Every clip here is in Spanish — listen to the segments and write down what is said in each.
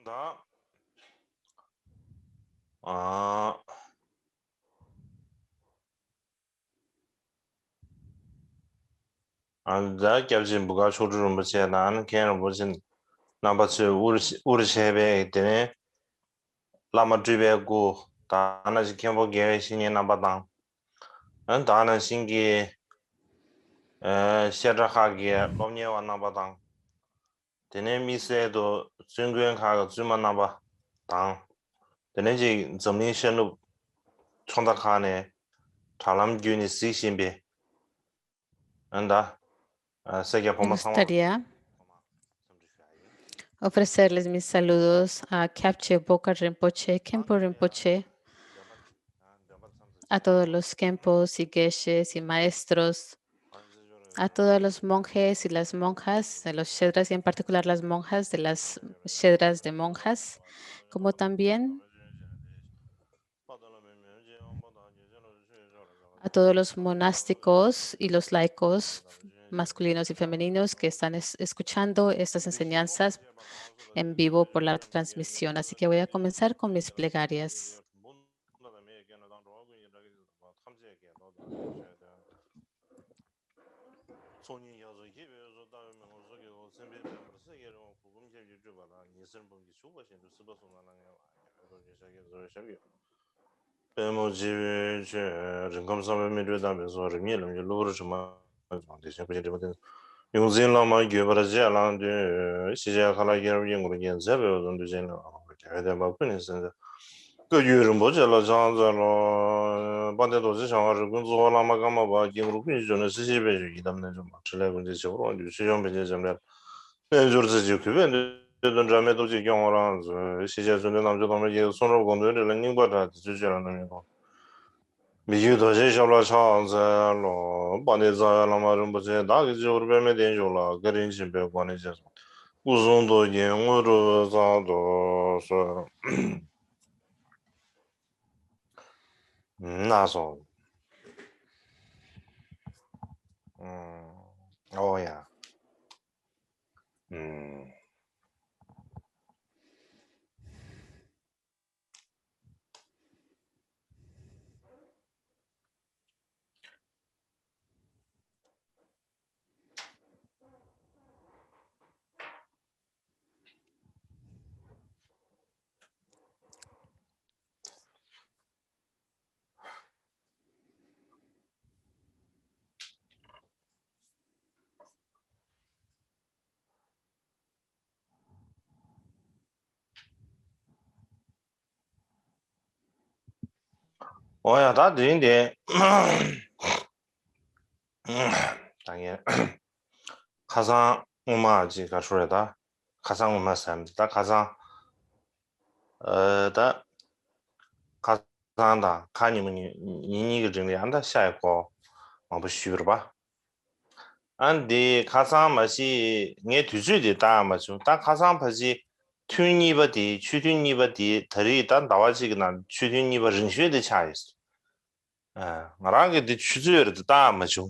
다 아, 다 겹진 뭐가 조주를 못해 나는 걔는 무슨 나바스 우리 세배 때문에 라마 주베고 다나지 캠보게 신이 나바당 안 다는 신기 시작하기에 롬니와 나바당 되네 미세도 중견 가가 주만 나바 당 되네지 점리 신로 총다카네 잘람균이 시신비 안다 세계 Me 보마 상황 gustaría ofrecerles mis saludos a Kyabche Boka Rinpoche, Khenpo Rinpoche, a todos los Khenpos y Geshes y maestros, a todos los monjes y las monjas de los Shedras y en particular las monjas de las Shedras de monjas, como también a todos los monásticos y los laicos masculinos y femeninos que están escuchando estas enseñanzas en vivo por la transmisión. Así que voy a comenzar con mis plegarias. 용진 라마 교버지 알란데 시제 칼라게르 연구를 연습해 오던 되잖아. 그래야 막군이 선자. 그 유럽 뭐절로 장자로 반대도 상하를 군소라마 가마 봐 기으로 군주는 시시베 이담네 좀 맞출래 군지 적으로 시험 배제 점에 내주르지 그변 되던 점에도 지경어랑 시제 전에 남자도 이제 손으로 건드려 링바다 주저라는 거. 미주도 제셔로 창자로 반대자라 말은 뭐지 나기 저르베메 된줄라 그린 집에 관해서 우선도 영어로 자도 서 나서 어야 음 어야 다 되는데 당연 가상 음악이 가수래다 가상 음악 사람다 가상 다 가상다 가니면 이니가 정리 한다 샤이고 뭐 쉬어 봐 안디 가상 맛이 내 두주디 다 맞죠 다 가상 바지 튜니버디 추튜니버디 다리 단 나와지기나 추튜니버 정쉐의 차이스 나랑게 디 추주여도 다 맞죠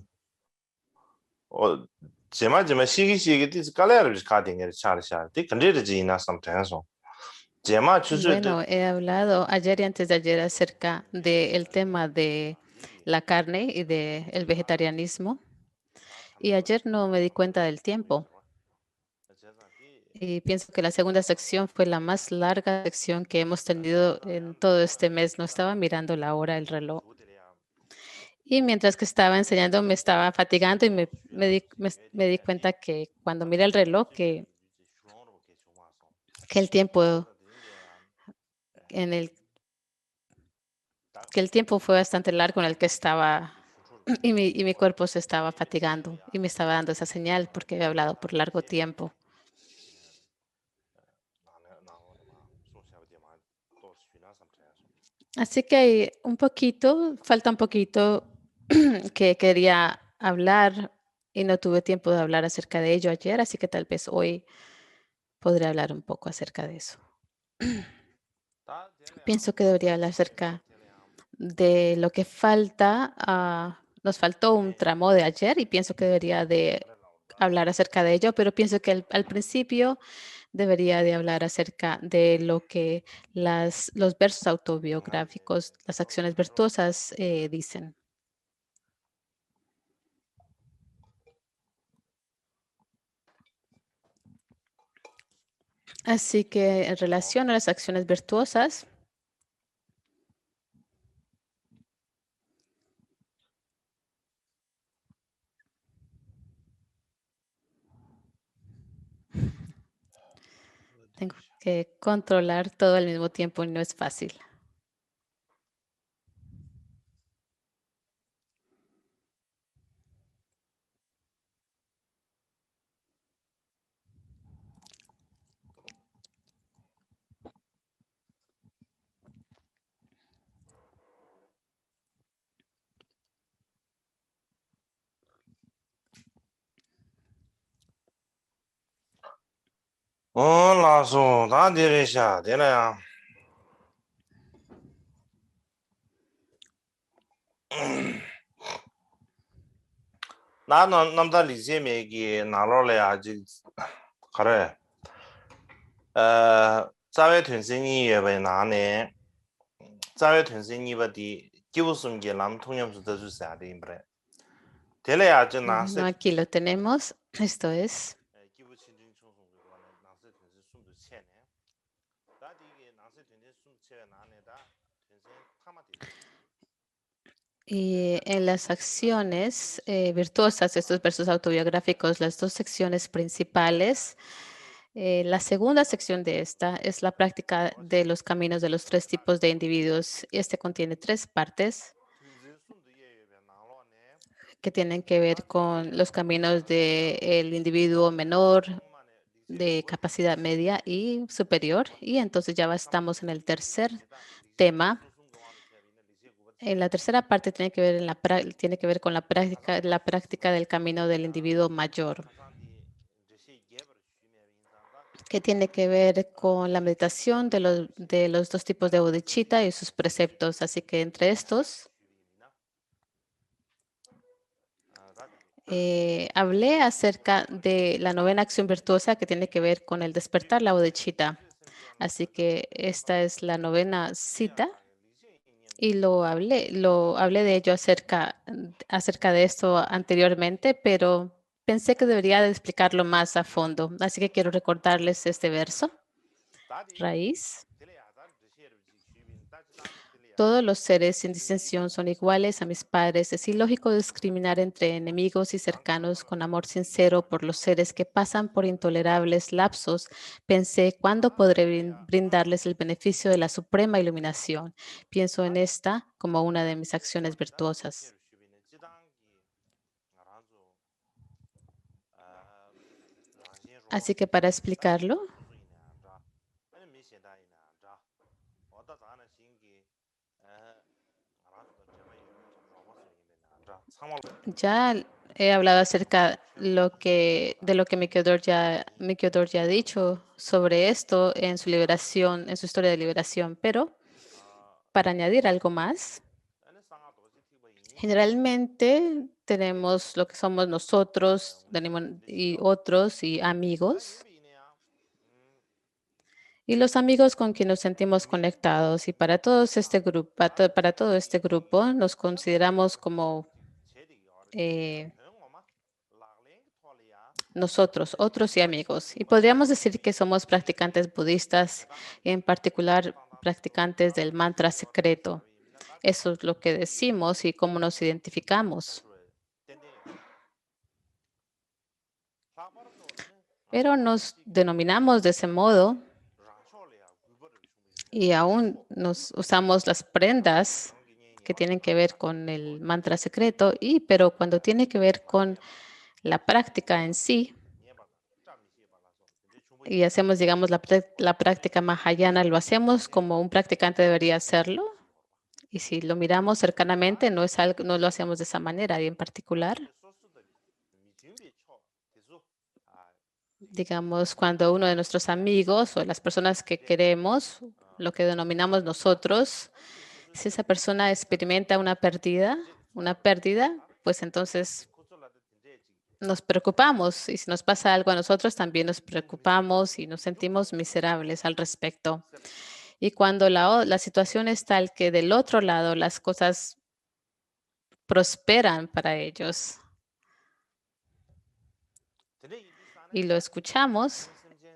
어 제마 시기 디 깔래르 카딩에 차르샤 디 컨디르지나 sometimes 제마 추주 Bueno, he hablado ayer y antes de ayer acerca del tema de la carne y del vegetarianismo. Y ayer no me di cuenta del tiempo. Y pienso que la segunda sección fue la más larga sección que hemos tenido en todo este mes. No estaba mirando la hora, el reloj. Y mientras que estaba enseñando, me estaba fatigando y me di cuenta que cuando miré el reloj, que el tiempo en el que el tiempo fue bastante largo en el que estaba y mi cuerpo se estaba fatigando y me estaba dando esa señal porque había hablado por largo tiempo. Así que hay falta un poquito que quería hablar y no tuve tiempo de hablar acerca de ello ayer, así que tal vez hoy podré hablar un poco acerca de eso. Pienso que debería hablar acerca de lo que falta. Nos faltó un tramo de ayer y pienso que debería de hablar acerca de ello, pero pienso que al principio debería de hablar acerca de lo que los versos autobiográficos, las acciones virtuosas dicen. Así que en relación a las acciones virtuosas, tengo que controlar todo al mismo tiempo y no es fácil. 라소, 다 내리셔, 되나요? 나는 남자 리제메기 나로래 아직 그래. 자외 전생이 예배 나네. 자외 전생이 버디 기부숨게 남 통념수 더 주셔야 돼 임bre. 되래야 아직 나세. Bueno, aquí lo tenemos. Esto es. 기부 친진 총송 그거는 나세 전생 숨도 채네. 다디 이게 나세 전생 숨 채 나네다. 전생 타마디. Y en las acciones virtuosas, estos versos autobiográficos, las dos secciones principales, la segunda sección de esta es la práctica de los caminos de los tres tipos de individuos. Este contiene tres partes que tienen que ver con los caminos del individuo menor, de capacidad media y superior. Y entonces ya estamos en el tercer tema. En la tercera parte tiene que ver, tiene que ver con la práctica del camino del individuo mayor, que tiene que ver con la meditación de los dos tipos de bodhicitta y sus preceptos. Así que entre estos, hablé acerca de la novena acción virtuosa que tiene que ver con el despertar la bodhicitta. Así que esta es la novena cita. Y lo hablé de ello acerca de esto anteriormente, pero pensé que debería de explicarlo más a fondo. Así que quiero recordarles este verso. Raíz. Todos los seres sin distinción son iguales a mis padres. Es ilógico discriminar entre enemigos y cercanos con amor sincero por los seres que pasan por intolerables lapsos. Pensé, ¿cuándo podré brindarles el beneficio de la suprema iluminación? Pienso en esta como una de mis acciones virtuosas. Así que para explicarlo, ya he hablado acerca de lo que Mikio ya ha dicho sobre esto en su liberación, en su historia de liberación, pero para añadir algo más, generalmente tenemos lo que somos nosotros y otros y amigos. Y los amigos con quien nos sentimos conectados. Y para todo este grupo nos consideramos como nosotros, otros y amigos. Y podríamos decir que somos practicantes budistas, y en particular practicantes del mantra secreto. Eso es lo que decimos y cómo nos identificamos. Pero nos denominamos de ese modo y aún nos usamos las prendas que tienen que ver con el mantra secreto, pero cuando tiene que ver con la práctica en sí, y hacemos, digamos, la práctica mahayana, lo hacemos como un practicante debería hacerlo. Y si lo miramos cercanamente, no lo hacemos de esa manera. Y en particular, digamos, cuando uno de nuestros amigos o las personas que queremos, lo que denominamos nosotros, si esa persona experimenta una pérdida, pues entonces nos preocupamos y si nos pasa algo a nosotros, también nos preocupamos y nos sentimos miserables al respecto. Y cuando la situación es tal que del otro lado las cosas prosperan para ellos y lo escuchamos,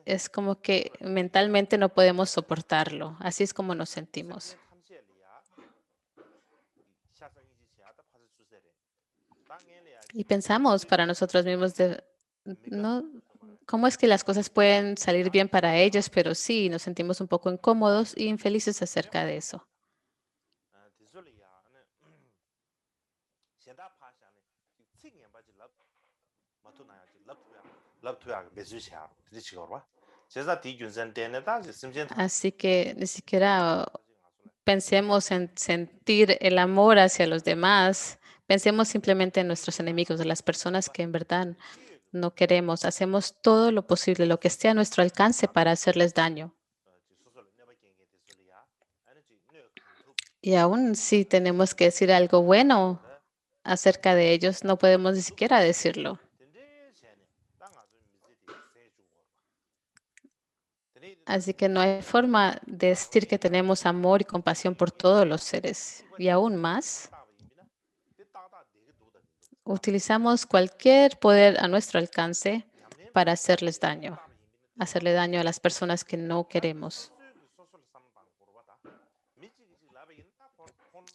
es como que mentalmente no podemos soportarlo. Así es como nos sentimos. Y pensamos para nosotros mismos no, ¿cómo es que las cosas pueden salir bien para ellos? Pero sí, nos sentimos un poco incómodos y infelices acerca de eso. Así que ni siquiera pensemos en sentir el amor hacia los demás. Pensemos simplemente en nuestros enemigos, de las personas que en verdad no queremos. Hacemos todo lo posible, lo que esté a nuestro alcance para hacerles daño. Y aún si tenemos que decir algo bueno acerca de ellos, no podemos ni siquiera decirlo. Así que no hay forma de decir que tenemos amor y compasión por todos los seres. Y aún más, utilizamos cualquier poder a nuestro alcance para hacerle daño a las personas que no queremos.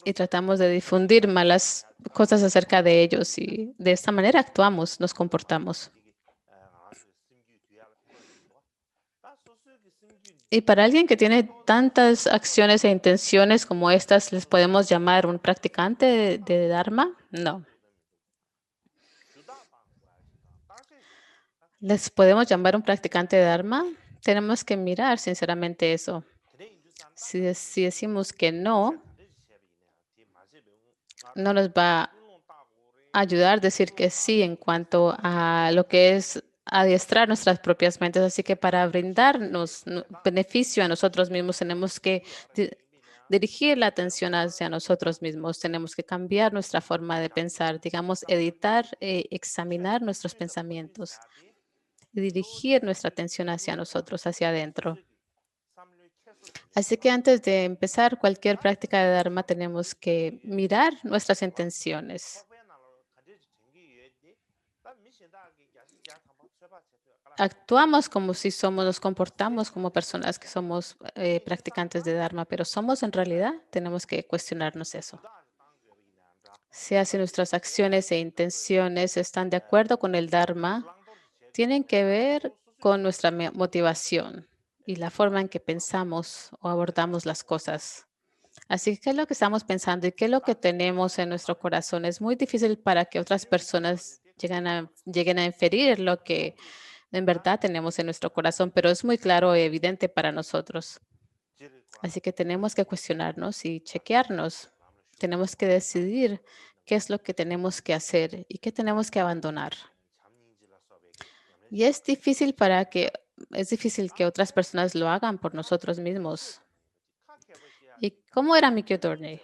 Y tratamos de difundir malas cosas acerca de ellos y de esta manera actuamos, nos comportamos. Y para alguien que tiene tantas acciones e intenciones como estas, ¿les podemos llamar un practicante de Dharma? No. ¿Les podemos llamar un practicante de Dharma? Tenemos que mirar sinceramente eso. Si decimos que no, no nos va a ayudar a decir que sí en cuanto a lo que es adiestrar nuestras propias mentes. Así que para brindarnos beneficio a nosotros mismos, tenemos que dirigir la atención hacia nosotros mismos. Tenemos que cambiar nuestra forma de pensar, digamos, editar, examinar nuestros pensamientos y dirigir nuestra atención hacia nosotros, hacia adentro. Así que antes de empezar cualquier práctica de Dharma, tenemos que mirar nuestras intenciones. Actuamos como si somos, nos comportamos como personas que somos practicantes de Dharma, pero somos en realidad, tenemos que cuestionarnos eso. Si nuestras acciones e intenciones están de acuerdo con el Dharma, tienen que ver con nuestra motivación y la forma en que pensamos o abordamos las cosas. Así que, ¿qué es lo que estamos pensando y qué es lo que tenemos en nuestro corazón? Es muy difícil para que otras personas lleguen a inferir lo que en verdad tenemos en nuestro corazón, pero es muy claro y evidente para nosotros. Así que tenemos que cuestionarnos y chequearnos. Tenemos que decidir qué es lo que tenemos que hacer y qué tenemos que abandonar. Y es difícil que otras personas lo hagan por nosotros mismos. ¿Y cómo era Mikio Dorney?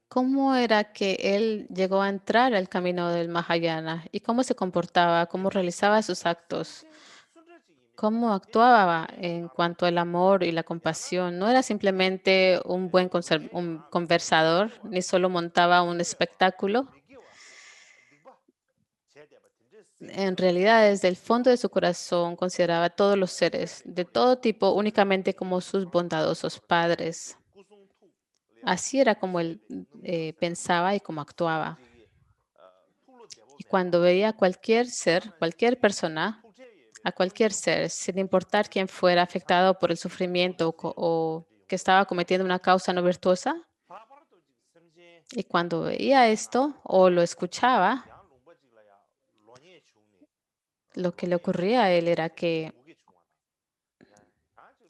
¿Cómo era que él llegó a entrar al camino del Mahayana? ¿Y cómo se comportaba? ¿Cómo realizaba sus actos? ¿Cómo actuaba en cuanto al amor y la compasión? No era simplemente un buen un conversador, ni solo montaba un espectáculo. En realidad, desde el fondo de su corazón, consideraba a todos los seres de todo tipo únicamente como sus bondadosos padres. Así era como él pensaba y como actuaba. Y cuando veía a cualquier ser, cualquier persona, a cualquier ser, sin importar quién fuera afectado por el sufrimiento o que estaba cometiendo una causa no virtuosa, y cuando veía esto o lo escuchaba, lo que le ocurría a él era que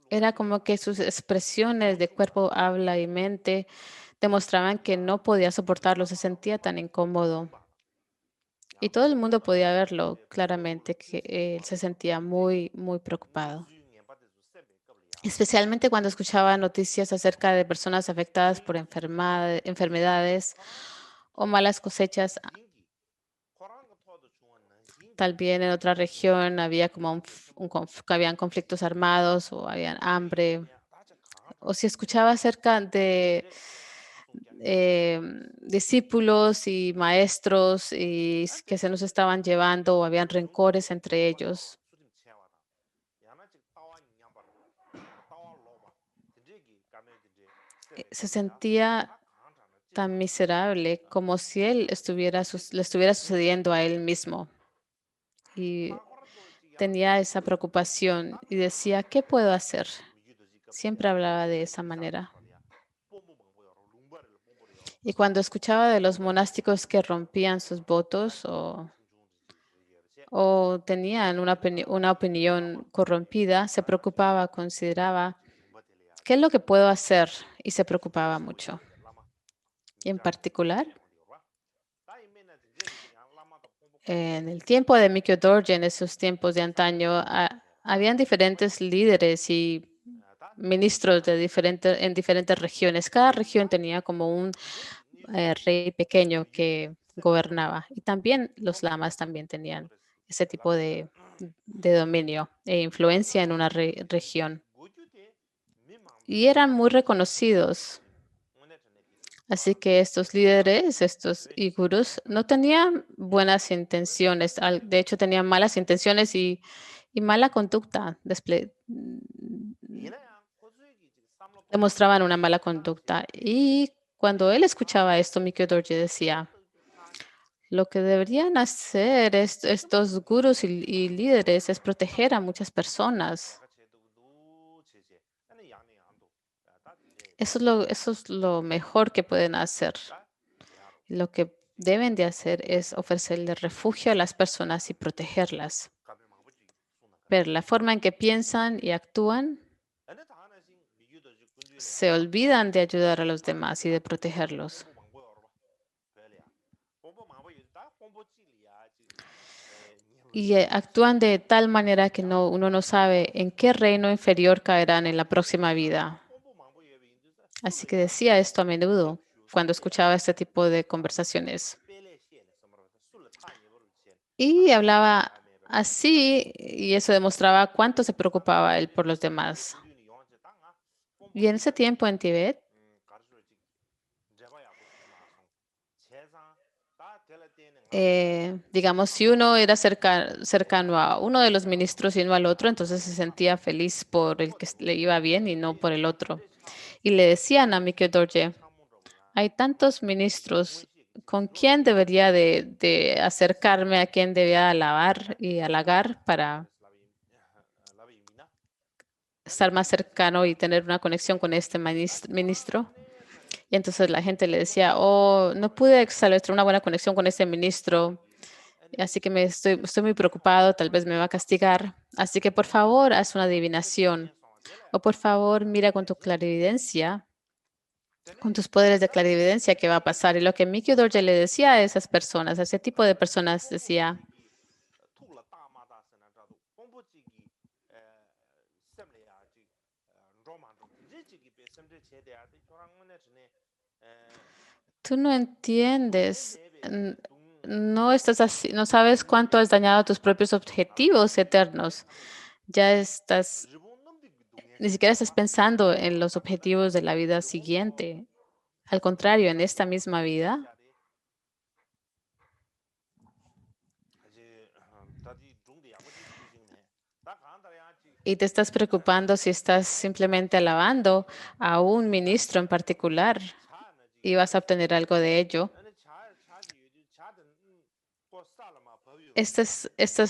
era como que sus expresiones de cuerpo, habla y mente demostraban que no podía soportarlo, se sentía tan incómodo. Y todo el mundo podía verlo claramente, que él se sentía muy, muy preocupado. especialmente cuando escuchaba noticias acerca de personas afectadas por enfermedades o malas cosechas. Tal vez en otra región había como que habían conflictos armados o habían hambre. O si escuchaba acerca de discípulos y maestros y que se nos estaban llevando o habían rencores entre ellos. Se sentía tan miserable como si le estuviera sucediendo a él mismo. Y tenía esa preocupación y decía, ¿qué puedo hacer? Siempre hablaba de esa manera. Y cuando escuchaba de los monásticos que rompían sus votos o tenían una opinión corrompida, se preocupaba, consideraba, ¿qué es lo que puedo hacer? Y se preocupaba mucho. Y en particular, en el tiempo de Mikyo Dorje, en esos tiempos de antaño, habían diferentes líderes y ministros en diferentes regiones. Cada región tenía como un rey pequeño que gobernaba. Y también los lamas también tenían ese tipo de dominio e influencia en una región. Y eran muy reconocidos. Así que estos líderes, estos gurús, no tenían buenas intenciones. De hecho, tenían malas intenciones y mala conducta. Demostraban una mala conducta. Y cuando él escuchaba esto, Mikio Dorje decía, lo que deberían hacer estos gurús y líderes es proteger a muchas personas. Eso es lo mejor que pueden hacer. Lo que deben de hacer es ofrecerle refugio a las personas y protegerlas. Pero la forma en que piensan y actúan, se olvidan de ayudar a los demás y de protegerlos. Y actúan de tal manera que uno no sabe en qué reino inferior caerán en la próxima vida. Así que decía esto a menudo cuando escuchaba este tipo de conversaciones. Y hablaba así y eso demostraba cuánto se preocupaba él por los demás. Y en ese tiempo en Tibet, digamos, si uno era cercano a uno de los ministros y no al otro, entonces se sentía feliz por el que le iba bien y no por el otro. Y le decían a Mikio Dorje, hay tantos ministros, ¿con quién debería de acercarme, a quién debía alabar y halagar para estar más cercano y tener una conexión con este ministro? Y entonces la gente le decía, oh, no pude establecer una buena conexión con este ministro, así que estoy muy preocupado, tal vez me va a castigar. Así que por favor, haz una adivinación. O por favor, mira con tu clarividencia, con tus poderes de clarividencia qué va a pasar. Y lo que Mikio Dorje le decía a esas personas, a ese tipo de personas, decía, tú no entiendes, no estás así, no sabes cuánto has dañado tus propios objetivos eternos. Ya estás, ni siquiera estás pensando en los objetivos de la vida siguiente. Al contrario, en esta misma vida, y te estás preocupando si estás simplemente alabando a un ministro en particular y vas a obtener algo de ello. Esta es esta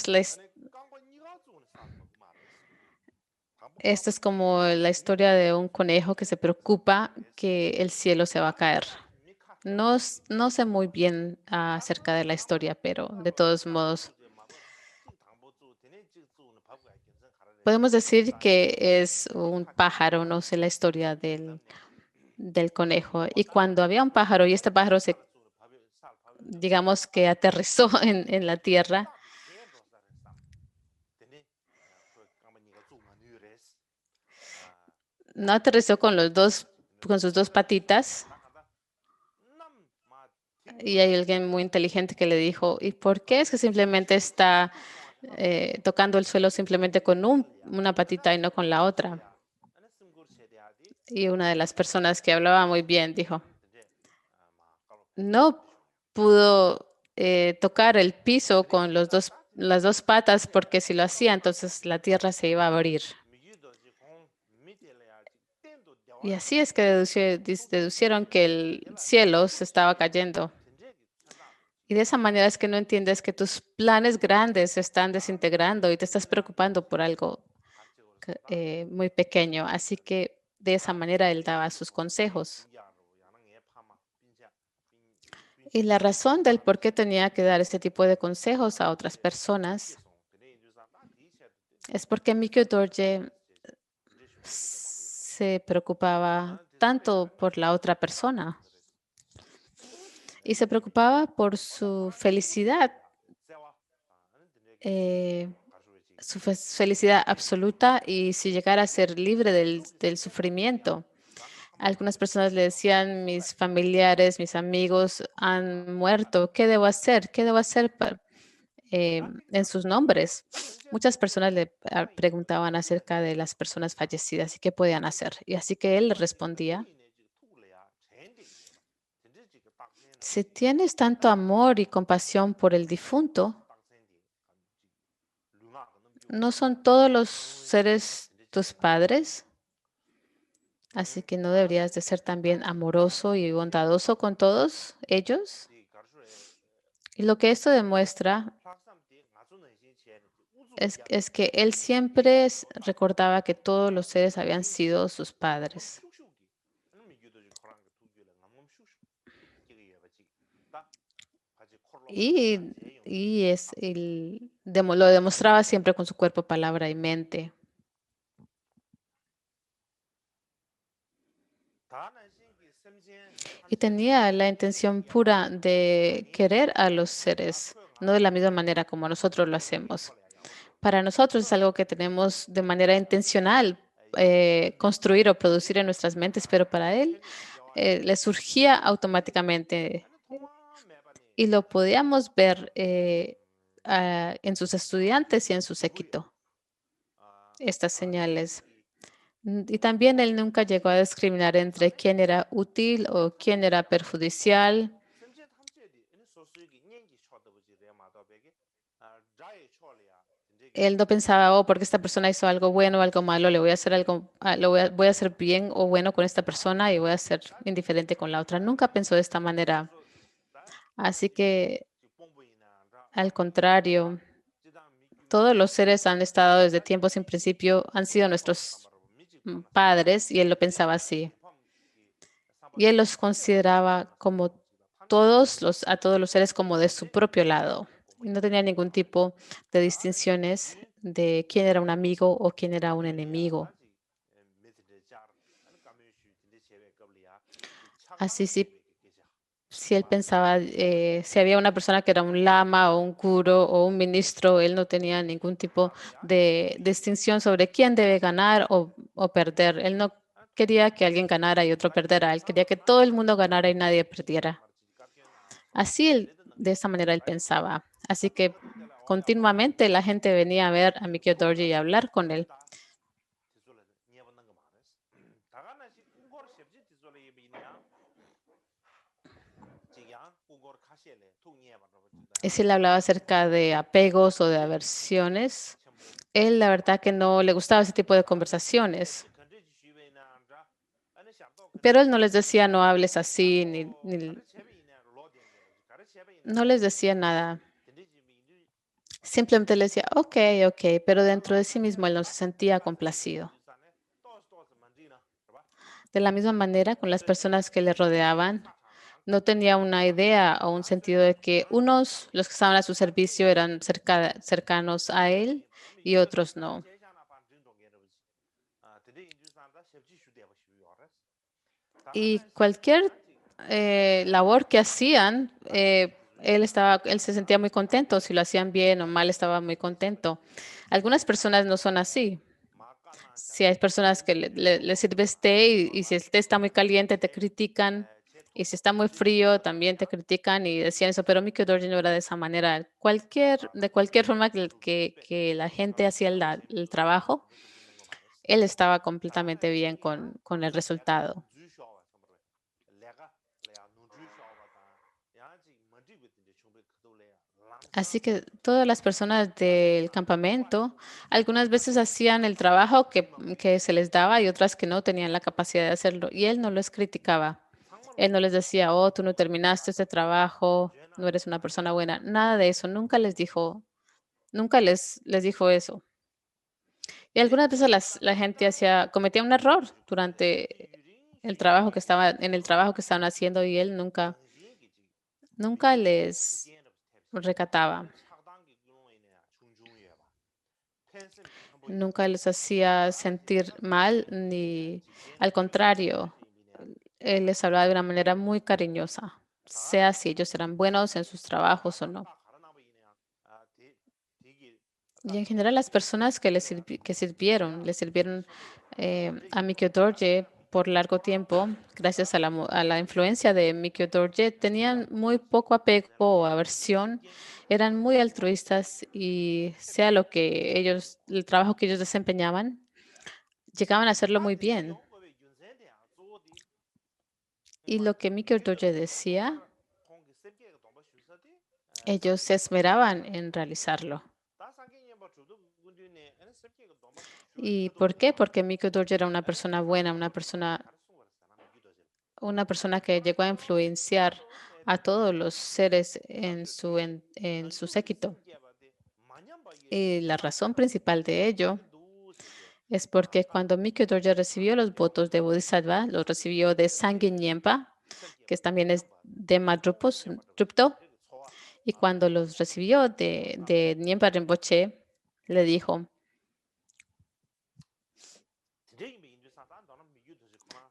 es como la historia de un conejo que se preocupa que el cielo se va a caer. No sé muy bien acerca de la historia, pero de todos modos, podemos decir que es un pájaro, no sé la historia del conejo. Y cuando había un pájaro y este pájaro digamos que aterrizó en la tierra, no aterrizó con sus dos patitas. Y hay alguien muy inteligente que le dijo, ¿y por qué es que simplemente está tocando el suelo simplemente con una patita y no con la otra? Y una de las personas que hablaba muy bien dijo, no pudo tocar el piso con las dos patas porque si lo hacía, entonces la tierra se iba a abrir. Y así es que deducieron que el cielo se estaba cayendo. Y de esa manera es que no entiendes que tus planes grandes se están desintegrando y te estás preocupando por algo muy pequeño. Así que de esa manera él daba sus consejos. Y la razón del por qué tenía que dar este tipo de consejos a otras personas es porque Mikio Dorje se preocupaba tanto por la otra persona y se preocupaba por su felicidad, felicidad absoluta y si llegara a ser libre del sufrimiento. Algunas personas le decían, mis familiares, mis amigos han muerto, ¿qué debo hacer? ¿Qué debo hacer en sus nombres? Muchas personas le preguntaban acerca de las personas fallecidas y qué podían hacer. Y así que él respondía, si tienes tanto amor y compasión por el difunto, ¿no son todos los seres tus padres? Así que no deberías de ser también amoroso y bondadoso con todos ellos. Y lo que esto demuestra es que él siempre recordaba que todos los seres habían sido sus padres. Y, lo demostraba siempre con su cuerpo, palabra y mente. Y tenía la intención pura de querer a los seres, no de la misma manera como nosotros lo hacemos. Para nosotros es algo que tenemos de manera intencional construir o producir en nuestras mentes, pero para él le surgía automáticamente y lo podíamos ver en sus estudiantes y en su séquito, estas señales. Y también él nunca llegó a discriminar entre quién era útil o quién era perjudicial. Él no pensaba, oh, porque esta persona hizo algo bueno o algo malo, le voy a hacer algo, voy a hacer bien o bueno con esta persona y voy a ser indiferente con la otra. Nunca pensó de esta manera. Así que, al contrario, todos los seres han estado desde tiempos sin principio, han sido nuestros padres y él lo pensaba así. Y él los consideraba como a todos los seres como de su propio lado. Y no tenía ningún tipo de distinciones de quién era un amigo o quién era un enemigo. Así sí, si él pensaba, si había una persona que era un lama o un guru o un ministro, él no tenía ningún tipo de distinción sobre quién debe ganar o perder. Él no quería que alguien ganara y otro perdiera. Él quería que todo el mundo ganara y nadie perdiera. Así, de esa manera él pensaba. Así que continuamente la gente venía a ver a Mikio Dorji y a hablar con él. Y si él hablaba acerca de apegos o de aversiones, él la verdad que no le gustaba ese tipo de conversaciones. Pero él no les decía no hables así, no les decía nada. Simplemente les decía, ok, ok, pero dentro de sí mismo él no se sentía complacido. De la misma manera, con las personas que le rodeaban, no tenía una idea o un sentido de que unos, los que estaban a su servicio, eran cercanos a él y otros no. Y cualquier labor que hacían, él se sentía muy contento. Si lo hacían bien o mal, estaba muy contento. Algunas personas no son así. Si hay personas que le sirves té y si el té está muy caliente te critican y si está muy frío también te critican y decían eso, pero Mikio Dorji no era de esa manera. De cualquier forma que la gente hacía el trabajo, él estaba completamente bien con el resultado. Así que todas las personas del campamento algunas veces hacían el trabajo que se les daba y otras que no tenían la capacidad de hacerlo. Y él no los criticaba. Él no les decía, oh, tú no terminaste este trabajo, no eres una persona buena. Nada de eso. Nunca les dijo, nunca les dijo eso. Y algunas veces la gente cometía un error durante en el trabajo que estaban haciendo y él nunca les recataba. Nunca les hacía sentir mal, ni al contrario, él les hablaba de una manera muy cariñosa, sea si ellos eran buenos en sus trabajos o no. Y en general las personas que le sirvieron a Mikio Dorje por largo tiempo, gracias a a la influencia de Mikio Dorje, tenían muy poco apego o aversión, eran muy altruistas y sea lo que el trabajo que ellos desempeñaban, llegaban a hacerlo muy bien. Y lo que Mikio Dorje decía, ellos se esmeraban en realizarlo. ¿Y por qué? Porque Mikio Dorje era una persona buena, una persona que llegó a influenciar a todos los seres en su séquito. Y la razón principal de ello es porque cuando Mikio Dorje recibió los votos de Bodhisattva, los recibió de Sangye Nyempa, que también es de Drupto, y cuando los recibió de Nyempa Rinpoche, le dijo,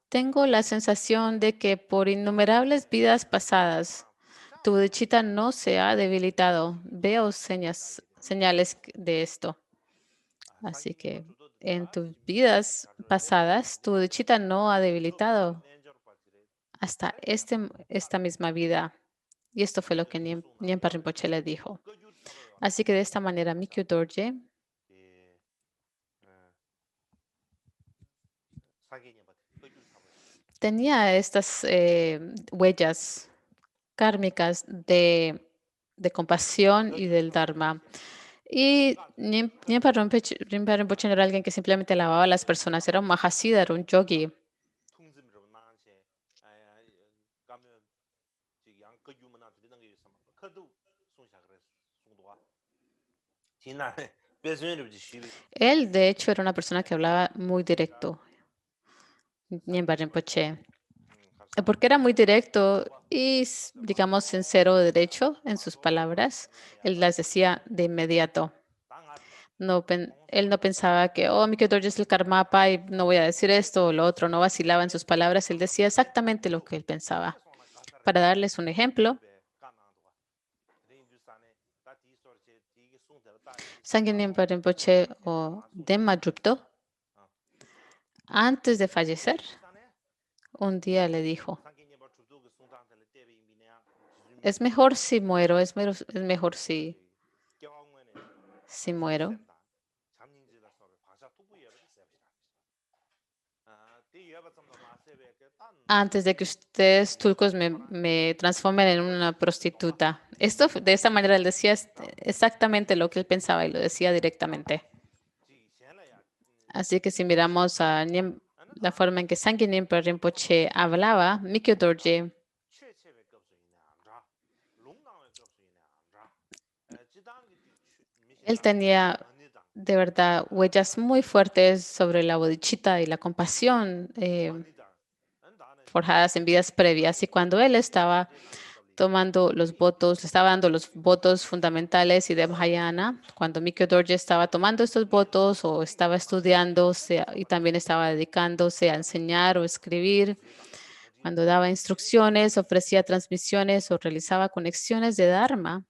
tengo la sensación de que por innumerables vidas pasadas, tu bodhicitta no se ha debilitado. Veo señales de esto. Así que en tus vidas pasadas, tu bodhicitta no ha debilitado hasta esta misma vida. Y esto fue lo que Nyempa Rinpoche le dijo. Así que de esta manera, Mikyo Dorje tenía estas huellas kármicas de compasión y del Dharma. Y Nyempa Rinpoche no era alguien que simplemente alababa a las personas, era un Mahasiddha, era un yogi. Él, de hecho, era una persona que hablaba muy directo, Nyempa Rinpoche, porque era muy directo y, digamos, sincero, derecho en sus palabras. Él las decía de inmediato. Él no pensaba que, oh, mi Dorje es el Karmapa y no voy a decir esto o lo otro. No vacilaba en sus palabras. Él decía exactamente lo que él pensaba. Para darles un ejemplo, Sangye Nyempa Rinpoche o Denma Drupto, antes de fallecer, un día le dijo, es mejor si muero, es mejor si muero, antes de que ustedes, turcos, me transformen en una prostituta. De esta manera, él decía exactamente lo que él pensaba y lo decía directamente. Así que si miramos la forma en que Sangye Nyempa Rinpoche hablaba, Mikyo Dorje, él tenía de verdad huellas muy fuertes sobre la bodhicitta y la compasión forjadas en vidas previas. Y cuando él estaba tomando los votos, le estaba dando los votos fundamentales y de Mahayana, cuando Mikyo Dorje estaba tomando estos votos o estaba estudiando y también estaba dedicándose a enseñar o escribir, cuando daba instrucciones, ofrecía transmisiones o realizaba conexiones de Dharma,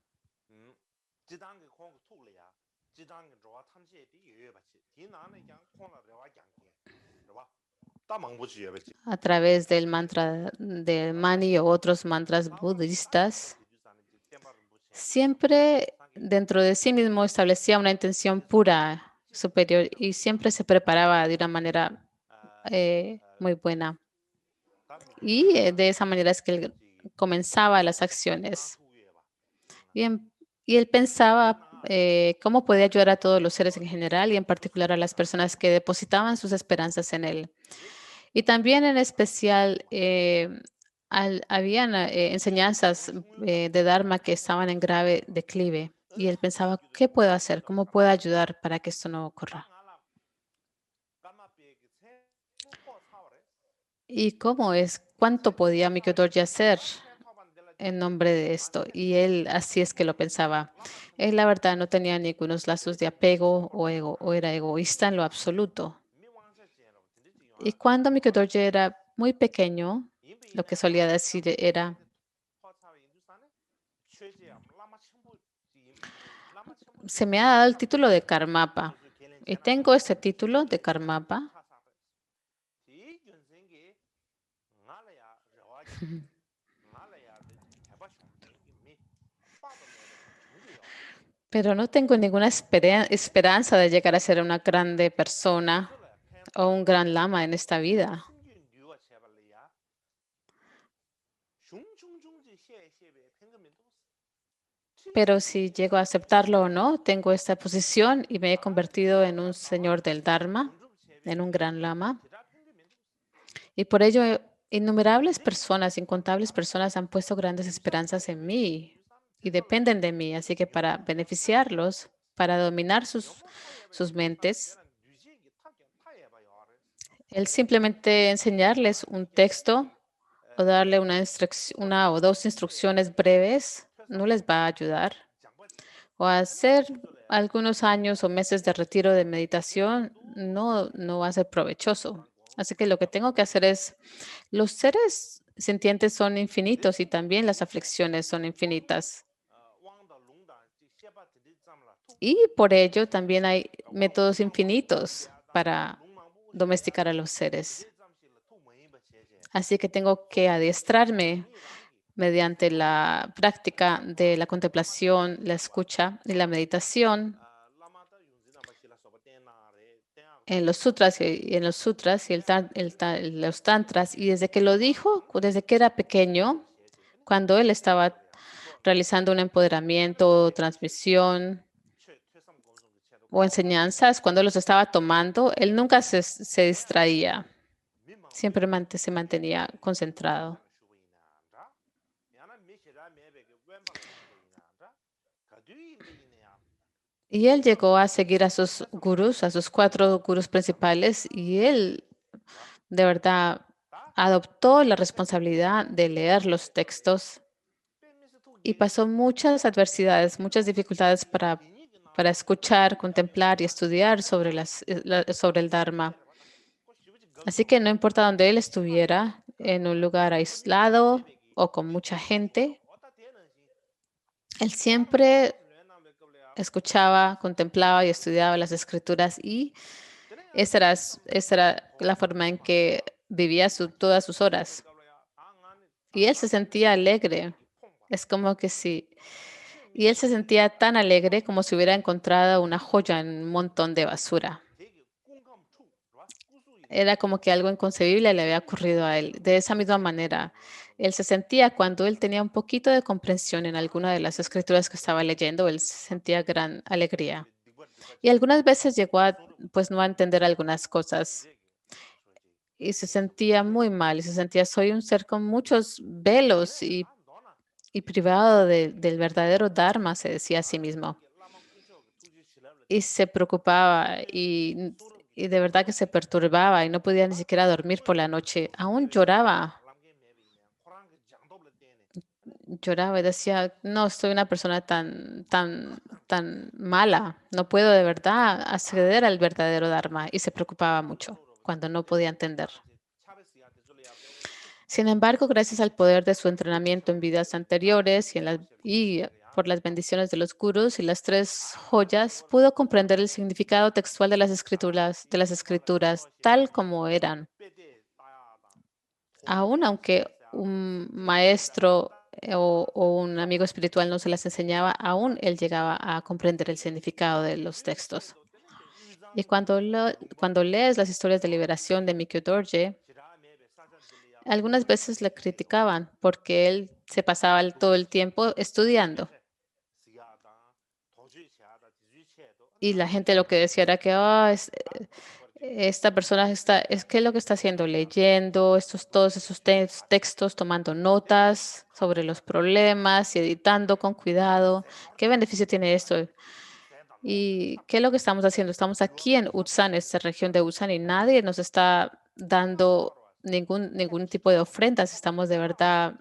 a través del mantra de Mani o otros mantras budistas, siempre dentro de sí mismo establecía una intención pura, superior, y siempre se preparaba de una manera muy buena. Y de esa manera es que él comenzaba las acciones. Y él pensaba cómo podía ayudar a todos los seres en general y en particular a las personas que depositaban sus esperanzas en él. Y también en especial habían enseñanzas de Dharma que estaban en grave declive. Y él pensaba, ¿qué puedo hacer? ¿Cómo puedo ayudar para que esto no ocurra? ¿Y cómo es? ¿Cuánto podía Mikio Dorji hacer en nombre de esto? Y él así es que lo pensaba. Él, la verdad, no tenía ningunos lazos de apego o ego, o era egoísta en lo absoluto. Y cuando Mikio Dorji era muy pequeño, lo que solía decir era, se me ha dado el título de Karmapa. Y tengo este título de Karmapa. Pero no tengo ninguna esperanza de llegar a ser una grande persona o un gran lama en esta vida. Pero si llego a aceptarlo o no, tengo esta posición y me he convertido en un señor del Dharma, en un gran lama. Y por ello, innumerables personas, incontables personas han puesto grandes esperanzas en mí y dependen de mí. Así que para beneficiarlos, para dominar sus mentes, el simplemente enseñarles un texto o darle una o dos instrucciones breves no les va a ayudar. O hacer algunos años o meses de retiro de meditación no va a ser provechoso. Así que lo que tengo que hacer es, los seres sintientes son infinitos y también las aflicciones son infinitas. Y por ello también hay métodos infinitos para domesticar a los seres. Así que tengo que adiestrarme mediante la práctica de la contemplación, la escucha y la meditación en los sutras y los tantras. Y desde que lo dijo, desde que era pequeño, cuando él estaba realizando un empoderamiento o transmisión o enseñanzas, cuando los estaba tomando, él nunca se distraía. Siempre se mantenía concentrado. Y él llegó a seguir a sus gurús, a sus 4 gurús principales, y él de verdad adoptó la responsabilidad de leer los textos y pasó muchas adversidades, muchas dificultades para escuchar, contemplar y estudiar sobre el Dharma. Así que no importa dónde él estuviera, en un lugar aislado o con mucha gente, él siempre escuchaba, contemplaba y estudiaba las escrituras y esa era la forma en que vivía todas sus horas. Y él se sentía alegre. Es como que sí. Y él se sentía tan alegre como si hubiera encontrado una joya en un montón de basura. Era como que algo inconcebible le había ocurrido a él. De esa misma manera, él se sentía cuando él tenía un poquito de comprensión en alguna de las escrituras que estaba leyendo, él sentía gran alegría. Y algunas veces llegó a, pues, no a entender algunas cosas y se sentía muy mal y se sentía, soy un ser con muchos velos y privado del verdadero Dharma, se decía a sí mismo. Y se preocupaba y de verdad que se perturbaba y no podía ni siquiera dormir por la noche. Aún lloraba y decía, no, soy una persona tan mala, no puedo de verdad acceder al verdadero Dharma. Y se preocupaba mucho cuando no podía entender. Sin embargo, gracias al poder de su entrenamiento en vidas anteriores y por las bendiciones de los gurús y las 3 joyas, pudo comprender el significado textual de las escrituras tal como eran. aún aunque un maestro o un amigo espiritual no se las enseñaba, aún él llegaba a comprender el significado de los textos. Y cuando lees las historias de liberación de Mikio Dorje, algunas veces le criticaban porque él se pasaba todo el tiempo estudiando. Y la gente lo que decía era que esta persona ¿qué es lo que está haciendo? Leyendo todos esos textos, tomando notas sobre los problemas y editando con cuidado. ¿Qué beneficio tiene esto? ¿Y qué es lo que estamos haciendo? Estamos aquí en Ulsan, esta región de Ulsan, y nadie nos está dando ningún tipo de ofrendas. Estamos de verdad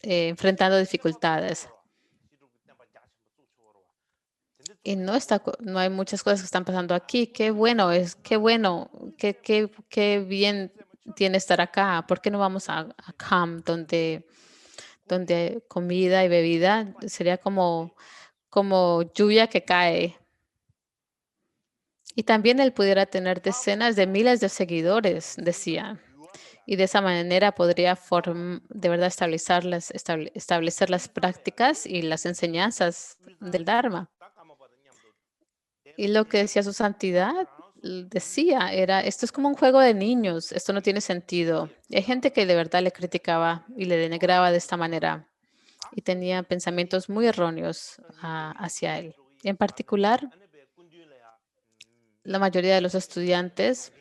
enfrentando dificultades. Y no hay muchas cosas que están pasando aquí. Qué bueno qué bueno, qué bien tiene estar acá. ¿Por qué no vamos a Kham, donde hay comida y bebida? Sería como lluvia que cae. Y también él pudiera tener decenas de miles de seguidores, decía. Y de esa manera podría de verdad establecer las prácticas y las enseñanzas del Dharma. Y lo que decía su santidad, decía, esto es como un juego de niños, esto no tiene sentido. Y hay gente que de verdad le criticaba y le denigraba de esta manera y tenía pensamientos muy erróneos hacia él. Y en particular, la mayoría de los estudiantes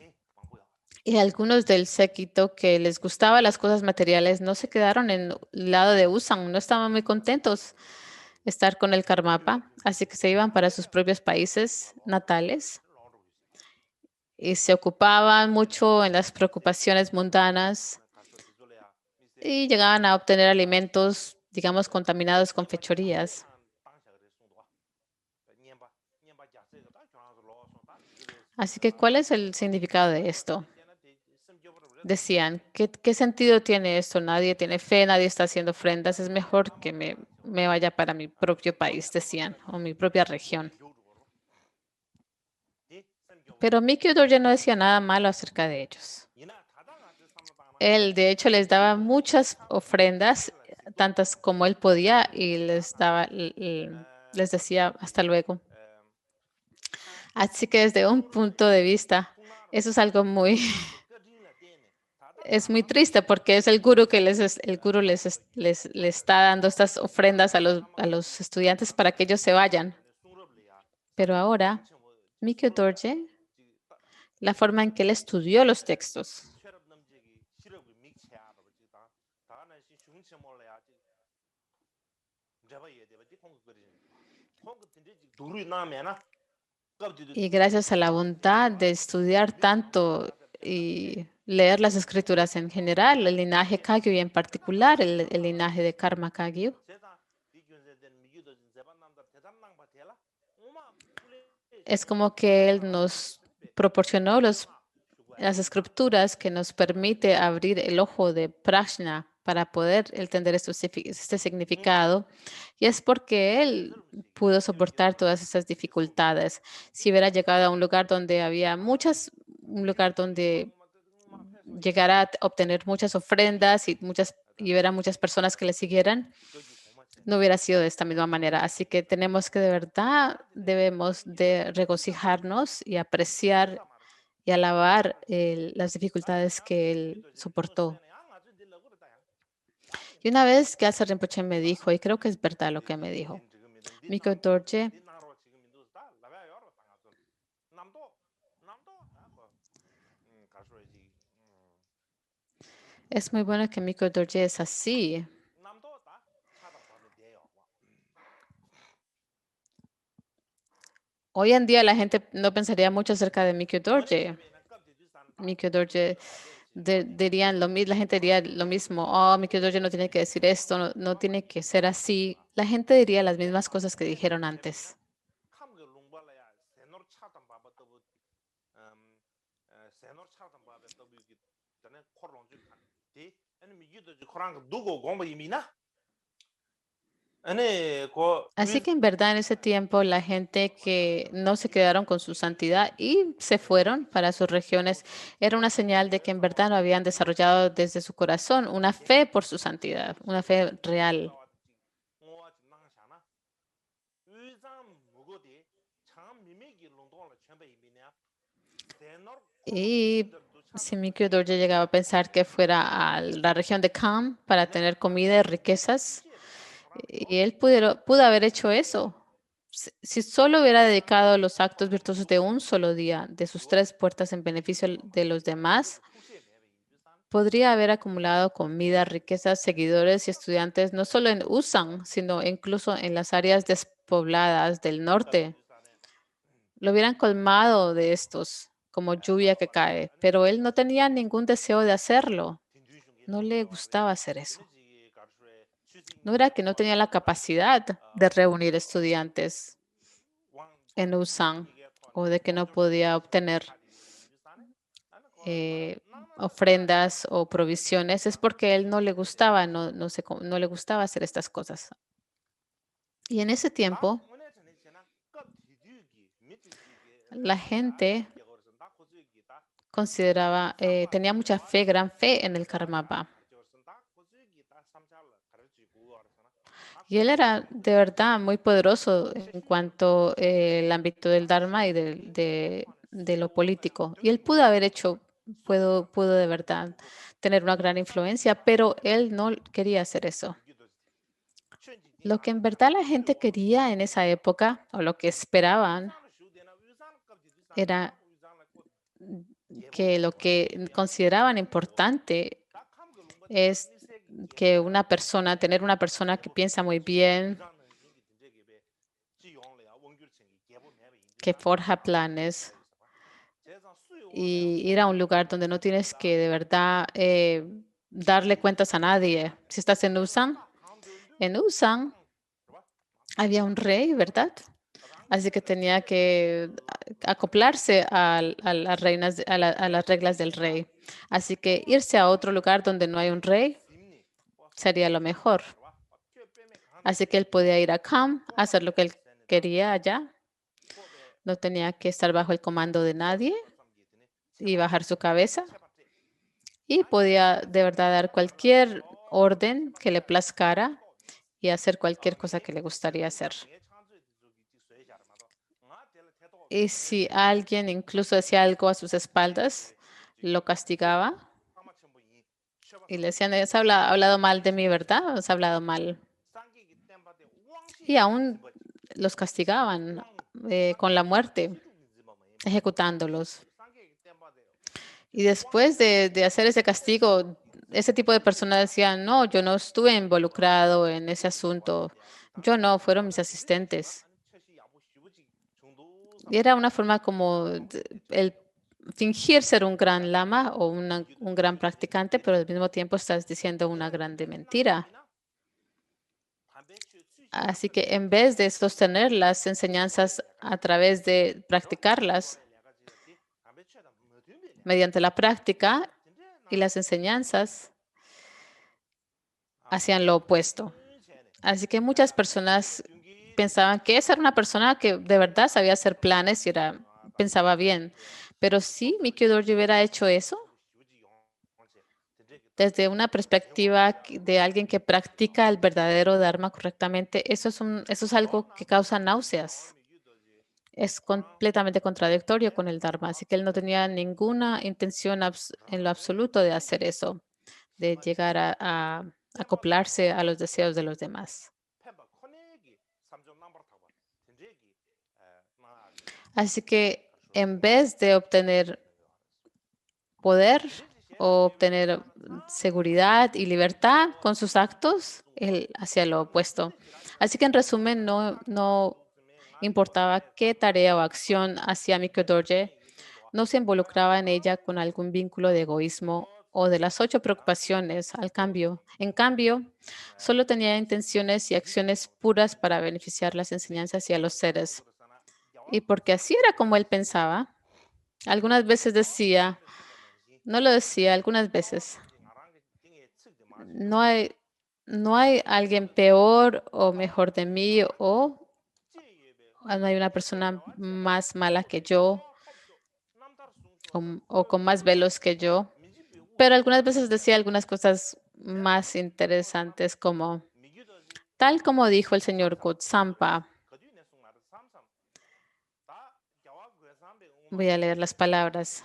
y algunos del séquito que les gustaban las cosas materiales no se quedaron en el lado de Usan, no estaban muy contentos de estar con el Karmapa, así que se iban para sus propios países natales y se ocupaban mucho en las preocupaciones mundanas y llegaban a obtener alimentos, digamos, contaminados con fechorías. Así que, ¿cuál es el significado de esto? Decían, ¿qué sentido tiene esto? Nadie tiene fe, nadie está haciendo ofrendas, es mejor que me vaya para mi propio país, decían, o mi propia región. Pero Mikio Dorje no decía nada malo acerca de ellos. Él, de hecho, les daba muchas ofrendas, tantas como él podía, y les decía hasta luego. Así que desde un punto de vista, eso es algo es muy triste porque es el guru el guru les está dando estas ofrendas a los estudiantes para que ellos se vayan. Pero ahora, Mikio Dorje, la forma en que él estudió los textos, y gracias a la bondad de estudiar tanto y leer las escrituras en general, el linaje Kagyu y en particular el linaje de Karma Kagyu, es como que él nos proporcionó las escrituras que nos permite abrir el ojo de Prajna para poder entender este significado. Y es porque él pudo soportar todas esas dificultades. Si hubiera llegado a un lugar donde un lugar donde llegara a obtener muchas ofrendas y hubiera muchas personas que le siguieran, no hubiera sido de esta misma manera. Así que tenemos que debemos de regocijarnos y apreciar y alabar las dificultades que él soportó. Y una vez Gyaltsar Rinpoche me dijo, y creo que es verdad lo que me dijo, Mikyo Dorje, es muy bueno que Mikyo Dorje es así. Hoy en día la gente no pensaría mucho acerca de Mikyo Dorje. Mikyo Dorje la gente diría lo mismo, oh, Mikyo Dorje no tiene que decir esto, no tiene que ser así. La gente diría las mismas cosas que dijeron antes. Así que en verdad en ese tiempo la gente que no se quedaron con su santidad y se fueron para sus regiones era una señal de que en verdad no habían desarrollado desde su corazón una fe por su santidad, una fe real. Y si Mikio Dorje llegaba a pensar que fuera a la región de Kham para tener comida y riquezas, y él pudo haber hecho eso. Si solo hubiera dedicado los actos virtuosos de un solo día, de sus 3 puertas en beneficio de los demás, podría haber acumulado comida, riquezas, seguidores y estudiantes, no solo en Usan, sino incluso en las áreas despobladas del norte. Lo hubieran colmado de estos, como lluvia que cae, pero él no tenía ningún deseo de hacerlo. No le gustaba hacer eso. No era que no tenía la capacidad de reunir estudiantes en Usan o de que no podía obtener eh, ofrendas o provisiones, es porque él no le gustaba, no le gustaba hacer estas cosas. Y en ese tiempo, la gente consideraba, tenía mucha fe, gran fe en el Karmapa. Y él era de verdad muy poderoso en cuanto al ámbito del Dharma y de lo político. Y él pudo haber hecho, pudo de verdad tener una gran influencia, pero él no quería hacer eso. Lo que en verdad la gente quería en esa época, o lo que esperaban, era que lo que consideraban importante es que tener una persona que piensa muy bien, que forja planes y ir a un lugar donde no tienes que de verdad darle cuentas a nadie. Si estás en Usan había un rey, ¿verdad? Así que tenía que acoplarse a las a las reglas del rey. Así que irse a otro lugar donde no hay un rey sería lo mejor. Así que él podía ir a Kham, hacer lo que él quería allá. No tenía que estar bajo el comando de nadie y bajar su cabeza. Y podía de verdad dar cualquier orden que le plazcara y hacer cualquier cosa que le gustaría hacer. Y si alguien incluso decía algo a sus espaldas, lo castigaba y le decían, has hablado mal de mí, ¿verdad? Has hablado mal. Y aún los castigaban con la muerte, ejecutándolos. Y después de hacer ese castigo, ese tipo de personas decían, no, yo no estuve involucrado en ese asunto. Yo no, fueron mis asistentes. Y era una forma como el fingir ser un gran lama o un gran practicante, pero al mismo tiempo estás diciendo una grande mentira. Así que en vez de sostener las enseñanzas a través de practicarlas mediante la práctica y las enseñanzas, hacían lo opuesto. Así que muchas personas pensaban que esa era una persona que de verdad sabía hacer planes y pensaba bien. Pero si Mikio Dorji hubiera hecho eso, desde una perspectiva de alguien que practica el verdadero Dharma correctamente, eso es algo que causa náuseas. Es completamente contradictorio con el Dharma, así que él no tenía ninguna intención en lo absoluto de hacer eso, de llegar a acoplarse a los deseos de los demás. Así que en vez de obtener poder o obtener seguridad y libertad con sus actos, él hacía lo opuesto. Así que en resumen, no importaba qué tarea o acción hacía Mikio Dorje, no se involucraba en ella con algún vínculo de egoísmo o de las 8 preocupaciones. En cambio, solo tenía intenciones y acciones puras para beneficiar las enseñanzas y a los seres. Y porque así era como él pensaba, algunas veces decía, no lo decía, algunas veces, no hay, no hay alguien peor o mejor de mí o no hay una persona más mala que yo o con más velos que yo. Pero algunas veces decía algunas cosas más interesantes como, tal como dijo el señor Kotsampa, voy a leer las palabras,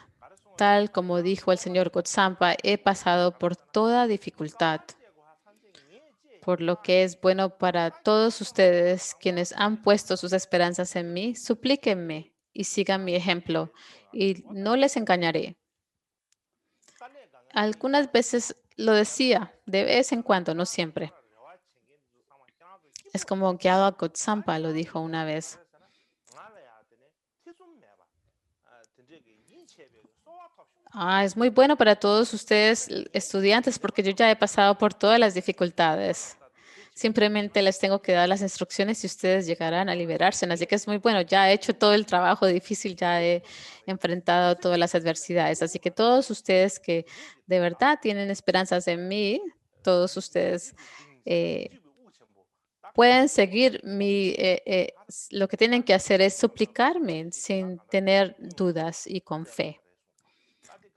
tal como dijo el señor Kotsampa, he pasado por toda dificultad, por lo que es bueno para todos ustedes quienes han puesto sus esperanzas en mí, suplíquenme y sigan mi ejemplo, y no les engañaré. Algunas veces lo decía, de vez en cuando, no siempre. Es como Gyalwa Kotsampa lo dijo una vez. Es muy bueno para todos ustedes, estudiantes, porque yo ya he pasado por todas las dificultades. Simplemente les tengo que dar las instrucciones y ustedes llegarán a liberarse. Así que es muy bueno. Ya he hecho todo el trabajo difícil, ya he enfrentado todas las adversidades. Así que todos ustedes que de verdad tienen esperanzas en mí, todos ustedes pueden seguir lo que tienen que hacer es suplicarme sin tener dudas y con fe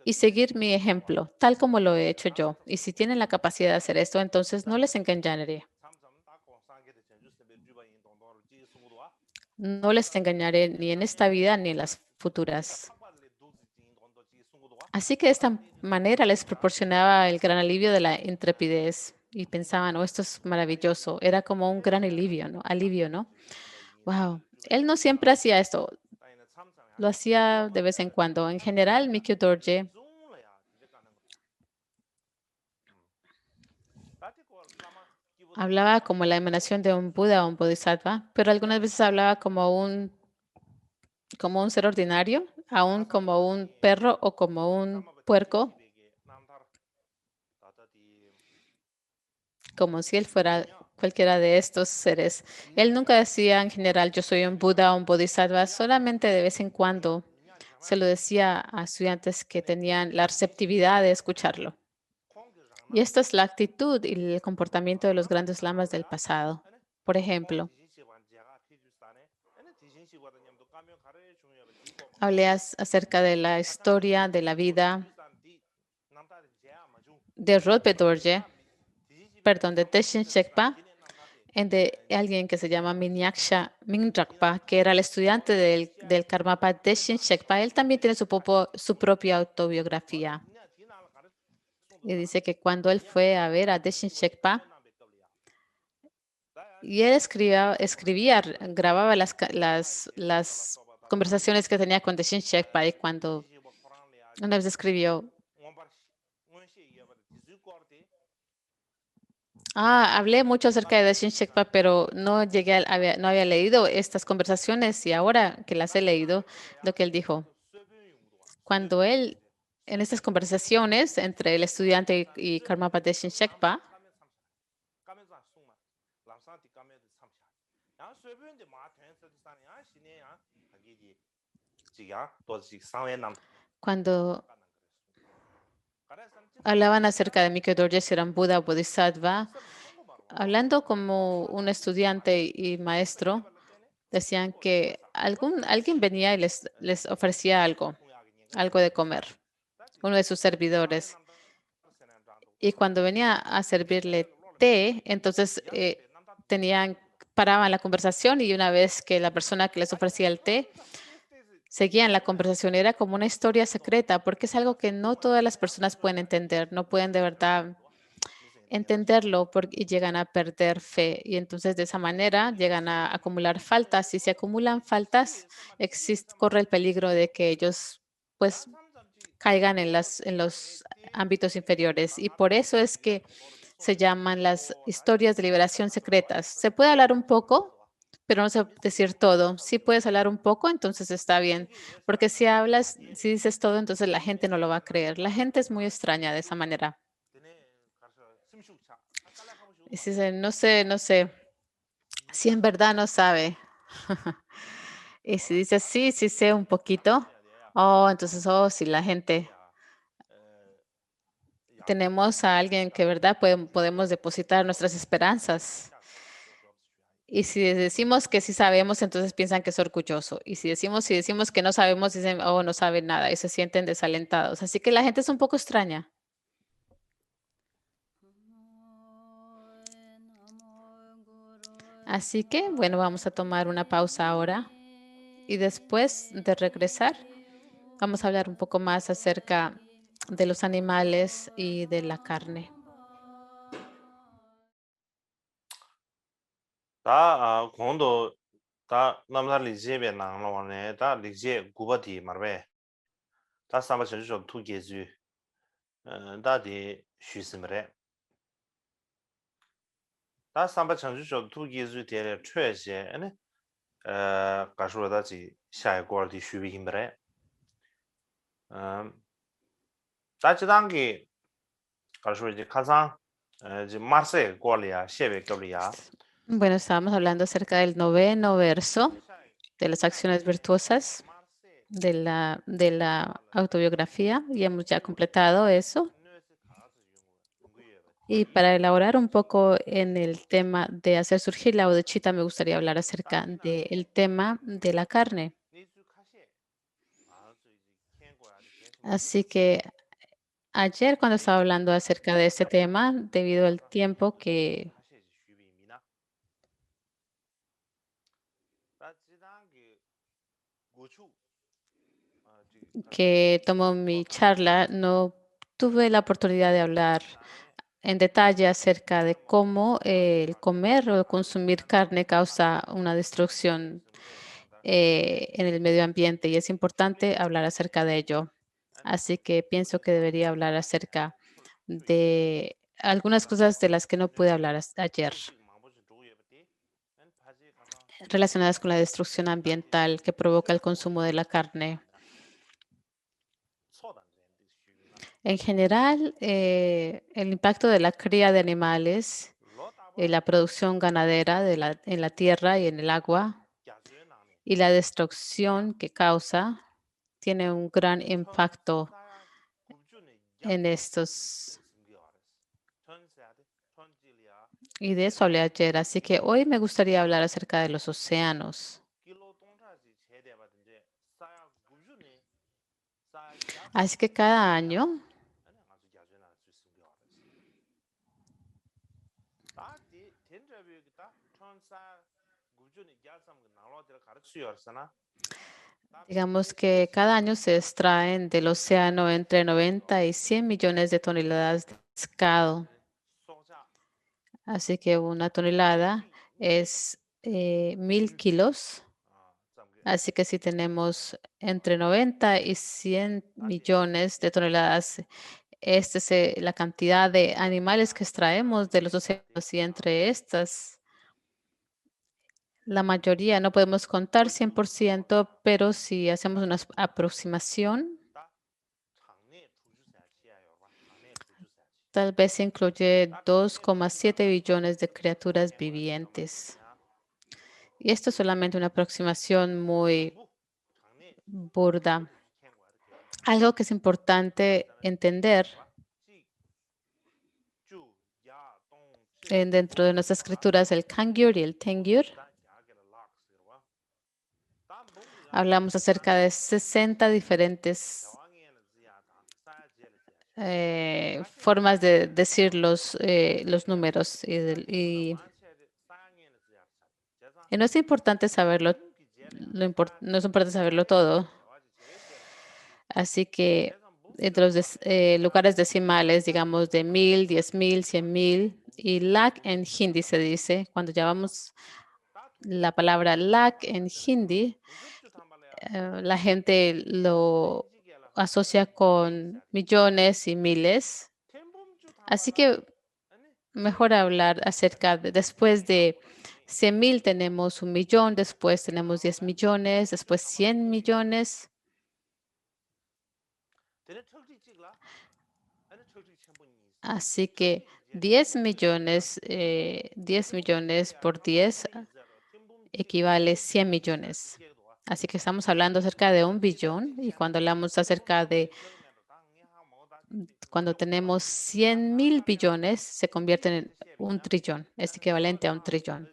y seguir mi ejemplo, tal como lo he hecho yo. Y si tienen la capacidad de hacer esto, entonces no les engañaré. No les engañaré ni en esta vida ni en las futuras. Así que de esta manera les proporcionaba el gran alivio de la intrepidez y pensaban, oh, esto es maravilloso. Era como un gran alivio, ¿no? Alivio, ¿no? Wow. Él no siempre hacía esto. Lo hacía de vez en cuando. En general, Mikio Dorje hablaba como la emanación de un Buda o un Bodhisattva, pero algunas veces hablaba como un ser ordinario, aún como un perro o como un puerco, como si él fuera cualquiera de estos seres. Él nunca decía en general, yo soy un Buda o un Bodhisattva, solamente de vez en cuando se lo decía a estudiantes que tenían la receptividad de escucharlo. Y esta es la actitud y el comportamiento de los grandes lamas del pasado. Por ejemplo, hablé acerca de la historia de la vida de Rodpe Dorje, perdón, de Teshin Shekpa, de alguien que se llama Minyaksha Mingrakpa, que era el estudiante del Karmapa Teshin Shekpa. Él también tiene su propia autobiografía. Y dice que cuando él fue a ver a Teshin Shekpa, y él grababa las conversaciones que tenía con Teshin Shekpa, y cuando una vez escribió, hablé mucho acerca de Deshin Shekpa, pero no no había leído estas conversaciones y ahora que las he leído, lo que él dijo, cuando él, en estas conversaciones entre el estudiante y Karmapa Deshin Shekpa, cuando hablaban acerca de Mikyo Dorje, si eran Buda o Bodhisattva, hablando como un estudiante y maestro, decían que alguien venía y les ofrecía algo de comer, uno de sus servidores. Y cuando venía a servirle té, entonces paraban la conversación y una vez que la persona que les ofrecía el té seguían la conversación, era como una historia secreta, porque es algo que no todas las personas pueden entender, no pueden de verdad entenderlo y llegan a perder fe. Y entonces de esa manera llegan a acumular faltas. Si se acumulan faltas, corre el peligro de que ellos pues caigan en los ámbitos inferiores. Y por eso es que se llaman las historias de liberación secretas. Se puede hablar un poco, pero no sé decir todo. Si puedes hablar un poco, entonces está bien. Porque si dices todo, entonces la gente no lo va a creer. La gente es muy extraña de esa manera. Y si dice, no sé, si en verdad no sabe. Y si dice, sí, sí sé un poquito, entonces, si la gente tenemos a alguien que, ¿verdad? Podemos depositar nuestras esperanzas. Y si decimos que sí sabemos, entonces piensan que es orgulloso. Y si decimos que no sabemos, dicen, oh, no saben nada y se sienten desalentados. Así que la gente es un poco extraña. Así que, bueno, vamos a tomar una pausa ahora y después de regresar, vamos a hablar un poco más acerca de los animales y de la carne. 다 공도 다 남다 리제베 나랑로네 다 리제 구바디 마르베 다 삼바 전주적 투게즈 다디 쉬스므레 다 삼바 전주적 투게즈 데레 최세 아니 가슈다지 샤이고르디 쉬비힘브레 다지당기 가슈지 카상 지 마르세 고리아 셰베 거리아 Bueno, estábamos hablando acerca del noveno verso de las acciones virtuosas de la autobiografía y hemos ya completado eso. Y para elaborar un poco en el tema de hacer surgir la bodechita, me gustaría hablar acerca del tema de la carne. Así que ayer cuando estaba hablando acerca de este tema, debido al tiempo que tomó mi charla, no tuve la oportunidad de hablar en detalle acerca de cómo el comer o consumir carne causa una destrucción en el medio ambiente y es importante hablar acerca de ello. Así que pienso que debería hablar acerca de algunas cosas de las que no pude hablar ayer, relacionadas con la destrucción ambiental que provoca el consumo de la carne. En general, el impacto de la cría de animales, la producción ganadera en la tierra y en el agua y la destrucción que causa tiene un gran impacto en estos. Y de eso hablé ayer, así que hoy me gustaría hablar acerca de los océanos. Así que cada año digamos que cada año se extraen del océano entre 90 y 100 millones de toneladas de pescado. Así que una tonelada es 1000 kilos. Así que si tenemos entre 90 y 100 millones de toneladas, esta es la cantidad de animales que extraemos de los océanos y entre estas, la mayoría no podemos contar 100%, pero si hacemos una aproximación, tal vez incluye 2,7 billones de criaturas vivientes. Y esto es solamente una aproximación muy burda. Algo que es importante entender dentro de nuestras escrituras, el Kangyur y el Tengyur, hablamos acerca de 60 diferentes formas de decir los números y no es importante saberlo, no es importante saberlo todo. Así que entre los lugares decimales, digamos de 1000, 10,000, 100,000 y lakh en hindi se dice, cuando llamamos la palabra lakh en hindi, la gente lo asocia con millones y miles. Así que mejor hablar acerca de después de 100,000 tenemos 1,000,000, después tenemos 10 millones, después 100 millones. Así que 10 millones, 10 millones por 10 equivale 100 millones. Así que estamos hablando acerca de 1 billón y cuando hablamos acerca de cuando tenemos 100.000 billones, se convierten en un trillón, es equivalente a un trillón.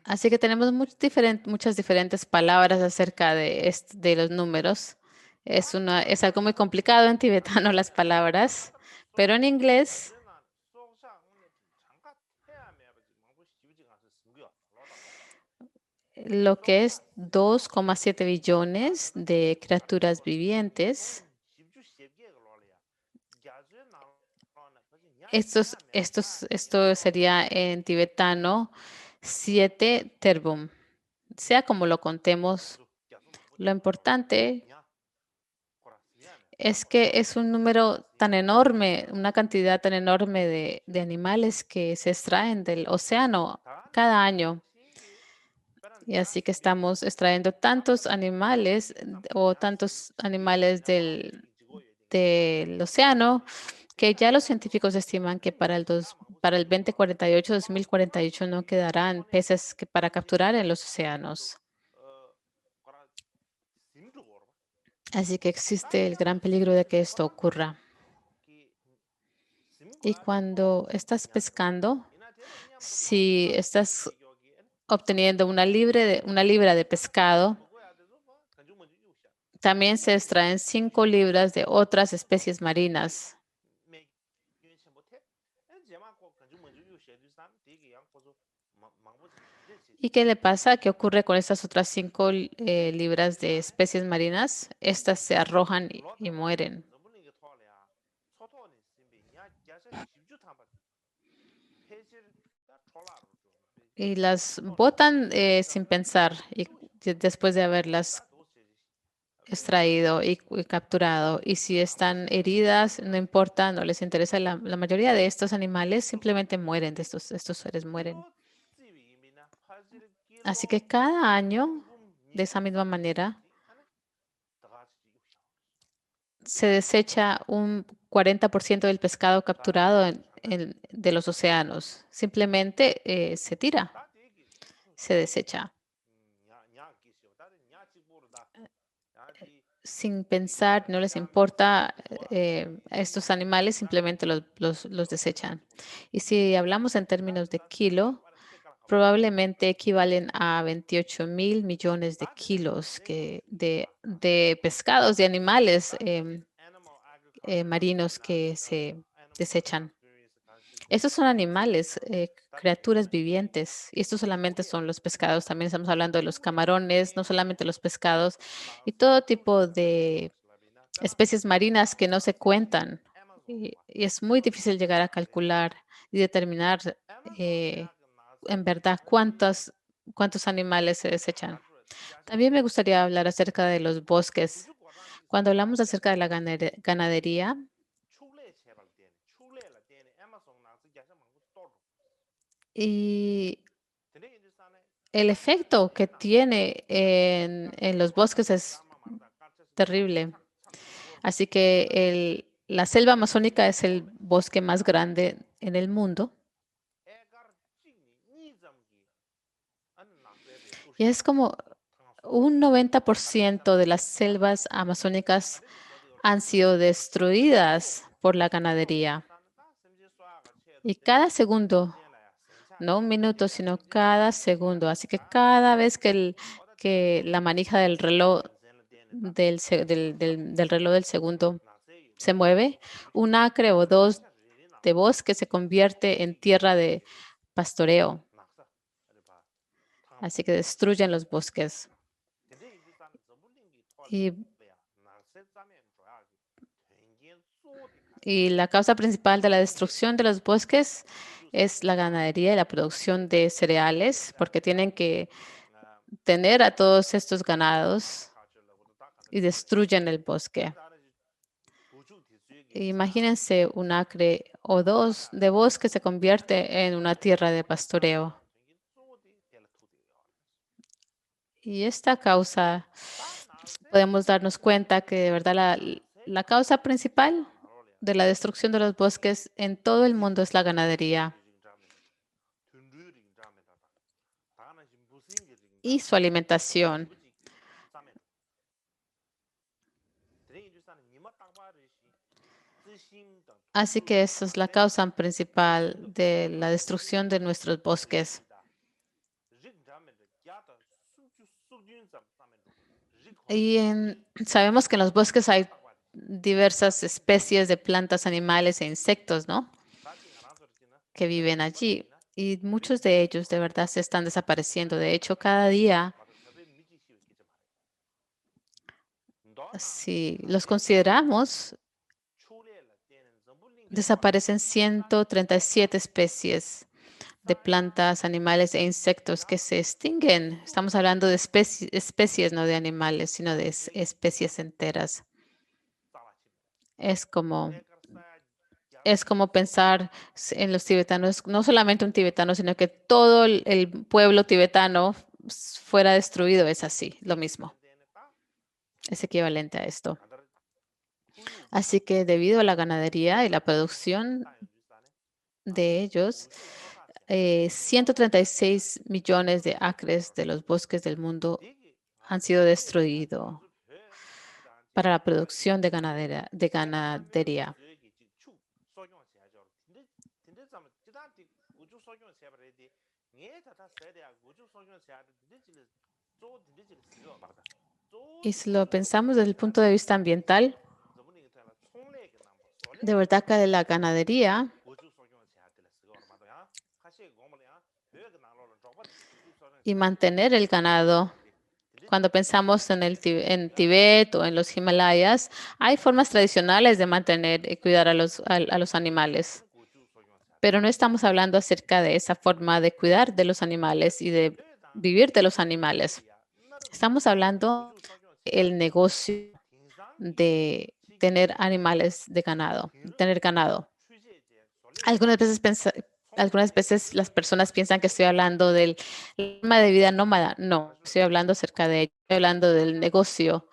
Así que tenemos muchas diferentes palabras acerca de los números. Es algo muy complicado en tibetano las palabras, pero en inglés lo que es 2,7 billones de criaturas vivientes. Esto sería en tibetano 7 terbum. Sea como lo contemos, lo importante es que es un número tan enorme, una cantidad tan enorme de animales que se extraen del océano cada año. Y así que estamos extrayendo tantos animales o tantos animales del océano que ya los científicos estiman que para el 2048, 2048 no quedarán peces para capturar en los océanos. Así que existe el gran peligro de que esto ocurra. Y cuando estás pescando, si estás obteniendo una libra de pescado, también se extraen 5 libras de otras especies marinas. ¿Y qué le pasa? ¿Qué ocurre con estas otras 5 libras de especies marinas? Estas se arrojan y mueren. Y las botan sin pensar y después de haberlas extraído y capturado. Y si están heridas, no importa, no les interesa. La mayoría de estos animales simplemente mueren, estos seres mueren. Así que cada año, de esa misma manera, se desecha un 40% del pescado capturado de los océanos. Simplemente se tira, se desecha. Sin pensar, no les importa estos animales, simplemente los desechan. Y si hablamos en términos de kilo, probablemente equivalen a 28.000 millones de kilos de pescados, de animales marinos que se desechan. Estos son animales, criaturas vivientes, y estos solamente son los pescados. También estamos hablando de los camarones, no solamente los pescados, y todo tipo de especies marinas que no se cuentan. Y es muy difícil llegar a calcular y determinar en verdad cuántos animales se desechan. También me gustaría hablar acerca de los bosques. Cuando hablamos acerca de la ganadería, y el efecto que tiene en los bosques es terrible. Así que la selva amazónica es el bosque más grande en el mundo. Y es como un 90% de las selvas amazónicas han sido destruidas por la ganadería. Y cada segundo, no un minuto, sino cada segundo. Así que cada vez que la manija del reloj del reloj del segundo se mueve, un acre o dos de bosque se convierte en tierra de pastoreo. Así que destruyen los bosques. Y la causa principal de la destrucción de los bosques es la ganadería y la producción de cereales, porque tienen que tener a todos estos ganados y destruyen el bosque. Imagínense un acre o dos de bosque se convierte en una tierra de pastoreo. Y esta causa, podemos darnos cuenta que de verdad la causa principal de la destrucción de los bosques en todo el mundo es la ganadería. y su alimentación. Así que esa es la causa principal de la destrucción de nuestros bosques. Y sabemos que en los bosques hay diversas especies de plantas, animales e insectos, ¿no? Que viven allí. Y muchos de ellos de verdad se están desapareciendo. De hecho, cada día, si los consideramos, desaparecen 137 especies de plantas, animales e insectos que se extinguen. Estamos hablando de especies, no de animales, sino de especies enteras. Es como pensar en los tibetanos, no solamente un tibetano, sino que todo el pueblo tibetano fuera destruido. Es así, lo mismo. Es equivalente a esto. Así que debido a la ganadería y la producción de ellos, 136 millones de acres de los bosques del mundo han sido destruidos para la producción de ganadería. Y si lo pensamos desde el punto de vista ambiental, de verdad que la ganadería y mantener el ganado, cuando pensamos en Tibet o en los Himalayas, hay formas tradicionales de mantener y cuidar a los animales. Pero no estamos hablando acerca de esa forma de cuidar de los animales y de vivir de los animales. Estamos hablando del negocio de tener animales de ganado, tener ganado. Algunas veces las personas piensan que estoy hablando del forma de vida nómada. No, estoy hablando acerca de ello. Estoy hablando del negocio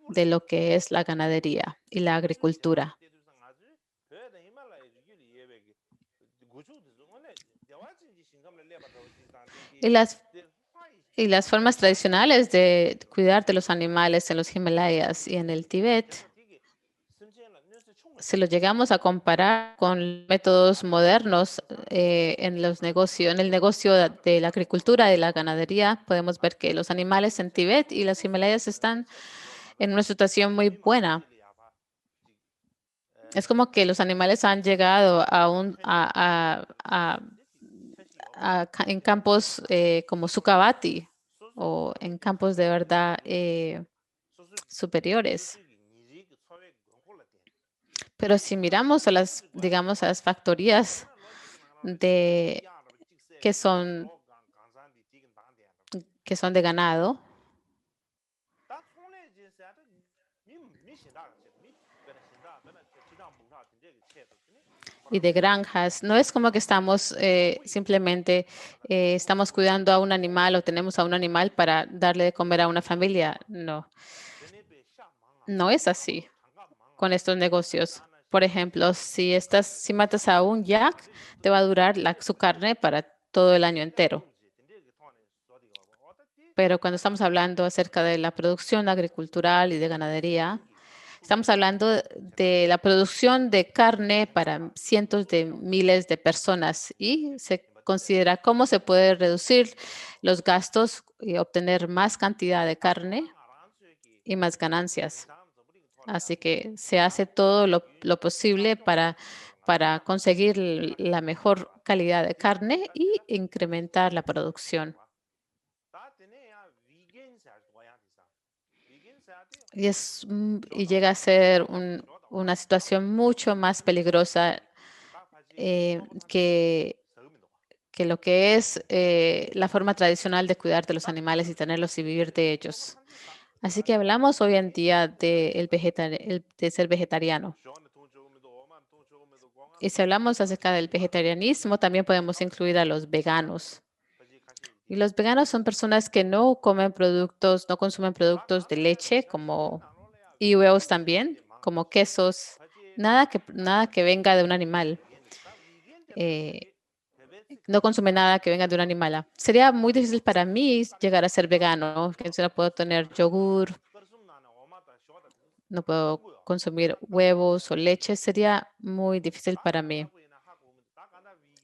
de lo que es la ganadería y la agricultura. Y las formas tradicionales de cuidar de los animales en los Himalayas y en el Tíbet, si lo llegamos a comparar con métodos modernos en el negocio de la agricultura y la ganadería, podemos ver que los animales en Tíbet y los Himalayas están en una situación muy buena. Es como que los animales han llegado en campos como Sukhavati o en campos de verdad superiores. Pero si miramos a digamos, a las factorías que son de ganado y de granjas, no es como que estamos simplemente estamos cuidando a un animal o tenemos a un animal para darle de comer a una familia. No, no es así con estos negocios. Por ejemplo, si matas a un yak, te va a durar su carne para todo el año entero. Pero cuando estamos hablando acerca de la producción agricultural y de ganadería, estamos hablando de la producción de carne para cientos de miles de personas y se considera cómo se puede reducir los gastos y obtener más cantidad de carne y más ganancias. Así que se hace todo lo posible para conseguir la mejor calidad de carne y incrementar la producción. Y llega a ser una situación mucho más peligrosa que lo que es la forma tradicional de cuidar de los animales y tenerlos y vivir de ellos. Así que hablamos hoy en día de ser vegetariano. Y si hablamos acerca del vegetarianismo, también podemos incluir a los veganos. Y los veganos son personas que no consumen productos de leche y huevos también, como quesos, nada que venga de un animal. no consume nada que venga de un animal. Sería muy difícil para mí llegar a ser vegano, que no puedo tener yogur, no puedo consumir huevos o leche, sería muy difícil para mí.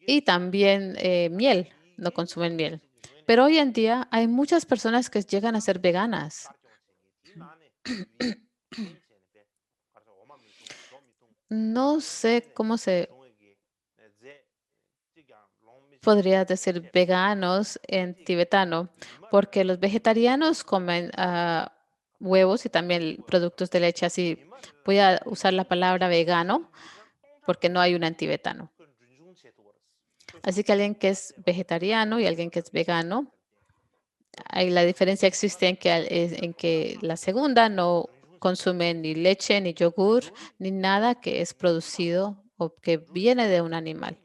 Y también miel, no consumen miel. Pero hoy en día hay muchas personas que llegan a ser veganas. No sé cómo se podría decir veganos en tibetano, porque los vegetarianos comen huevos y también productos de leche, así voy a usar la palabra vegano porque no hay una en tibetano. Así que alguien que es vegetariano y alguien que es vegano, la diferencia existe en que la segunda no consume ni leche, ni yogur, ni nada que es producido o que viene de un animal.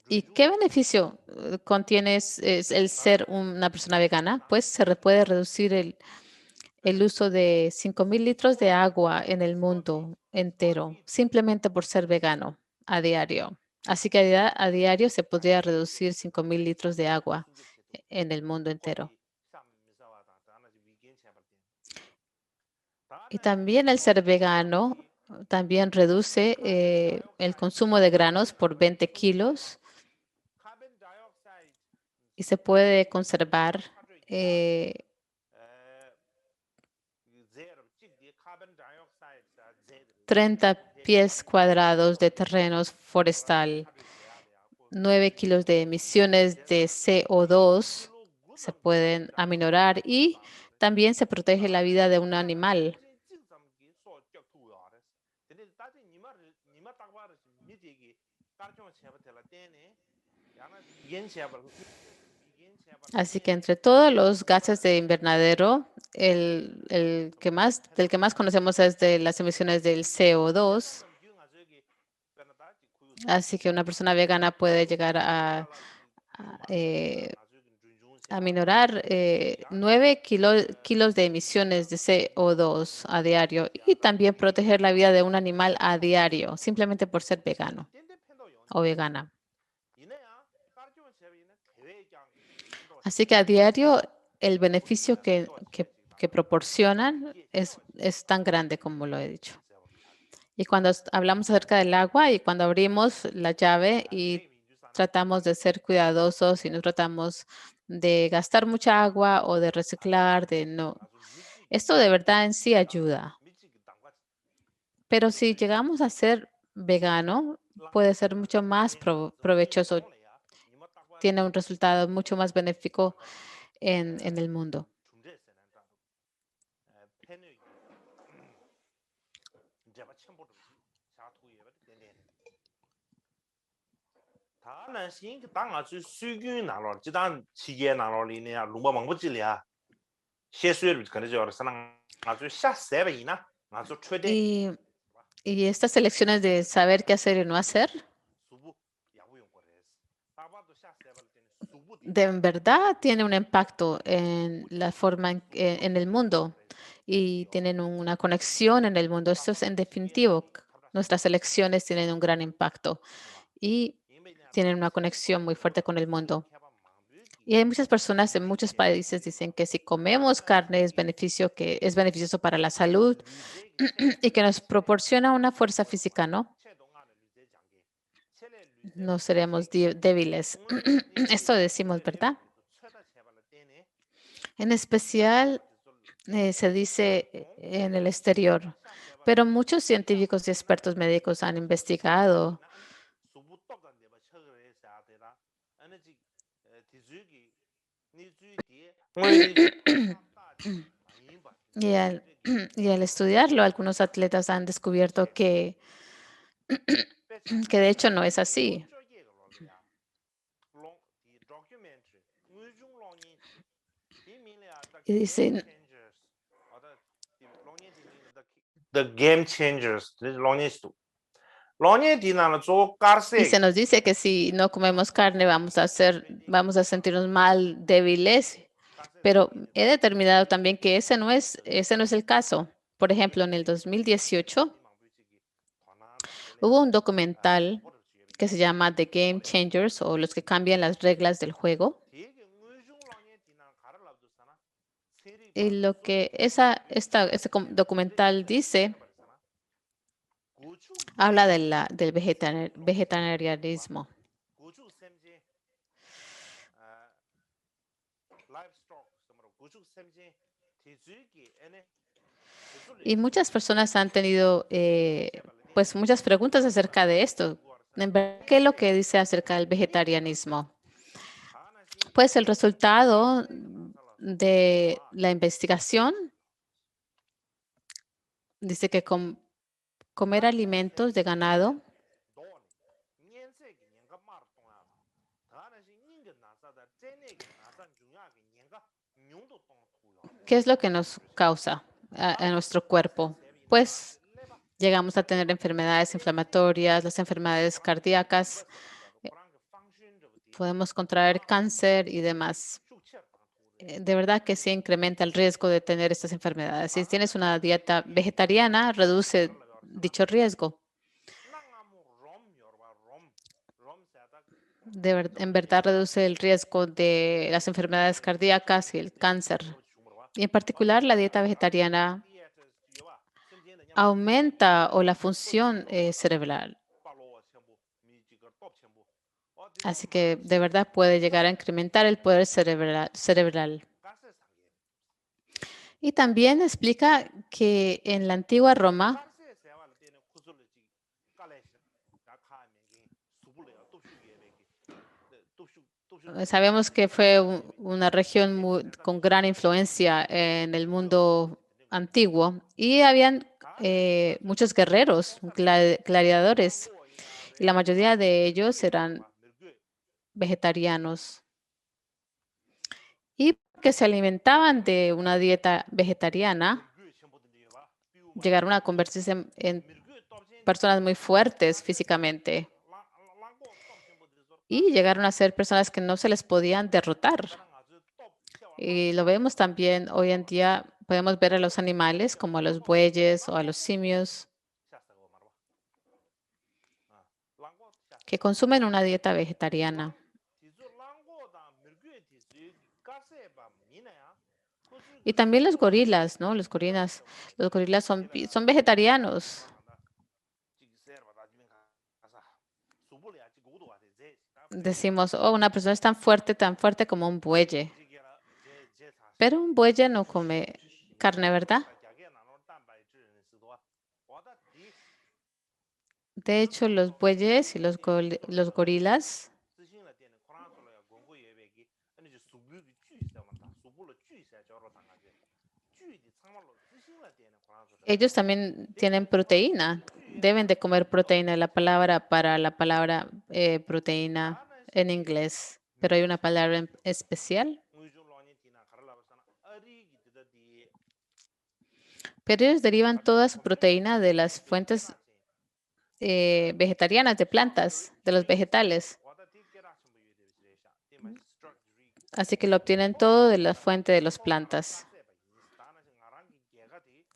¿Y qué beneficio contiene el ser una persona vegana? Pues puede reducir el uso de 5.000 litros de agua en el mundo entero, simplemente por ser vegano a diario. Así que a diario se podría reducir 5.000 litros de agua en el mundo entero. Y también el ser vegano también reduce el consumo de granos por 20 kilos y se puede conservar 30 pies cuadrados de terrenos forestal, 9 kilos de emisiones de CO2 se pueden aminorar y también se protege la vida de un animal. Así que entre todos los gases de invernadero, del que más conocemos es de las emisiones del CO2. Así que una persona vegana puede llegar a minorar 9 kilos de emisiones de CO2 a diario y también proteger la vida de un animal a diario, simplemente por ser vegano o vegana. Así que a diario el beneficio que proporcionan es tan grande como lo he dicho. Y cuando hablamos acerca del agua y cuando abrimos la llave y tratamos de ser cuidadosos y no tratamos de gastar mucha agua o de reciclar, de no. Esto de verdad en sí ayuda. Pero si llegamos a ser vegano, puede ser mucho más provechoso. Tiene un resultado mucho más benéfico en el mundo. Y, y estas elecciones de saber qué hacer y no hacer, de verdad tiene un impacto en la forma en el mundo y tienen una conexión en el mundo. Esto es en definitivo. Nuestras elecciones tienen un gran impacto y tienen una conexión muy fuerte con el mundo. Y hay muchas personas en muchos países dicen que si comemos carne que es beneficioso para la salud y que nos proporciona una fuerza física, ¿no? No seremos débiles. Esto decimos, ¿verdad? En especial se dice en el exterior, pero muchos científicos y expertos médicos han investigado y al, y al estudiarlo, algunos atletas han descubierto que de hecho no es así. Y dicen, The game changers, y se nos dice que si no comemos carne vamos a sentirnos mal, débiles, pero he determinado también que ese no es el caso. Por ejemplo, en el 2018 hubo un documental que se llama The Game Changers o los que cambian las reglas del juego. Y lo que este documental dice, habla del vegetarianismo. Y muchas personas han tenido pues muchas preguntas acerca de esto. En verdad, ¿qué es lo que dice acerca del vegetarianismo? Pues el resultado de la investigación dice que comer alimentos de ganado ¿qué es lo que nos causa a nuestro cuerpo? Pues llegamos a tener enfermedades inflamatorias, las enfermedades cardíacas, podemos contraer cáncer y demás. De verdad que sí incrementa el riesgo de tener estas enfermedades. Si tienes una dieta vegetariana, reduce dicho riesgo. En verdad reduce el riesgo de las enfermedades cardíacas y el cáncer. Y en particular, la dieta vegetariana aumenta o la función cerebral. Así que de verdad puede llegar a incrementar el poder cerebral. Y también explica que en la antigua Roma sabemos que fue una región con gran influencia en el mundo antiguo y habían muchos guerreros, gladiadores, y la mayoría de ellos eran vegetarianos y que se alimentaban de una dieta vegetariana, llegaron a convertirse en personas muy fuertes físicamente y llegaron a ser personas que no se les podían derrotar. Y lo vemos también hoy en día, podemos ver a los animales como a los bueyes o a los simios que consumen una dieta vegetariana. Y también los gorilas, ¿no? Los gorilas son vegetarianos. Decimos, oh, una persona es tan fuerte como un bueye. Pero un bueye no come carne, ¿verdad? De hecho, los bueyes y los gorilas ellos también tienen proteína. Deben de comer proteína. La palabra para la palabra proteína en inglés, pero hay una palabra especial. Pero ellos derivan toda su proteína de las fuentes vegetarianas, de plantas, de los vegetales. Así que lo obtienen todo de la fuente de las plantas.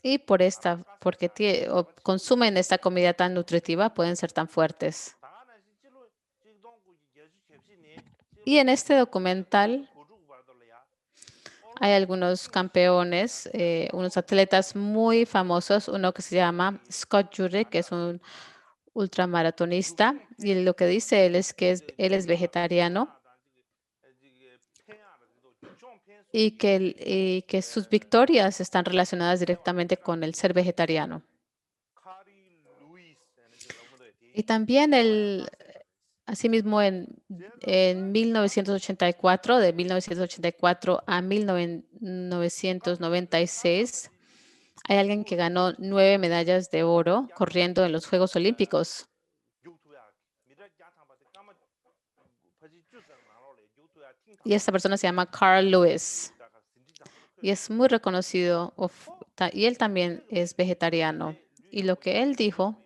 Y porque consumen esta comida tan nutritiva, pueden ser tan fuertes. Y en este documental hay algunos campeones, unos atletas muy famosos, uno que se llama Scott Jurek, que es un ultramaratonista, y lo que dice él es que él es vegetariano y que sus victorias están relacionadas directamente con el ser vegetariano. Y también asimismo en 1984, de 1984 a 1996, hay alguien que ganó 9 medallas de oro corriendo en los Juegos Olímpicos. Y esta persona se llama Carl Lewis. Y es muy reconocido. Y él también es vegetariano. Y lo que él dijo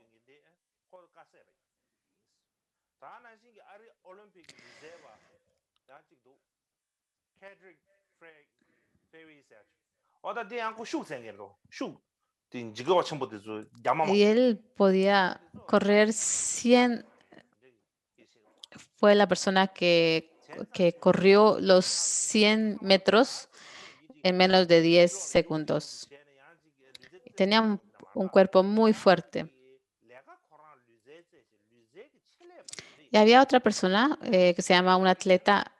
y él podía correr 100 fue la persona que corrió los 100 metros en menos de 10 segundos. Tenía un cuerpo muy fuerte. Y había otra persona que se llama un atleta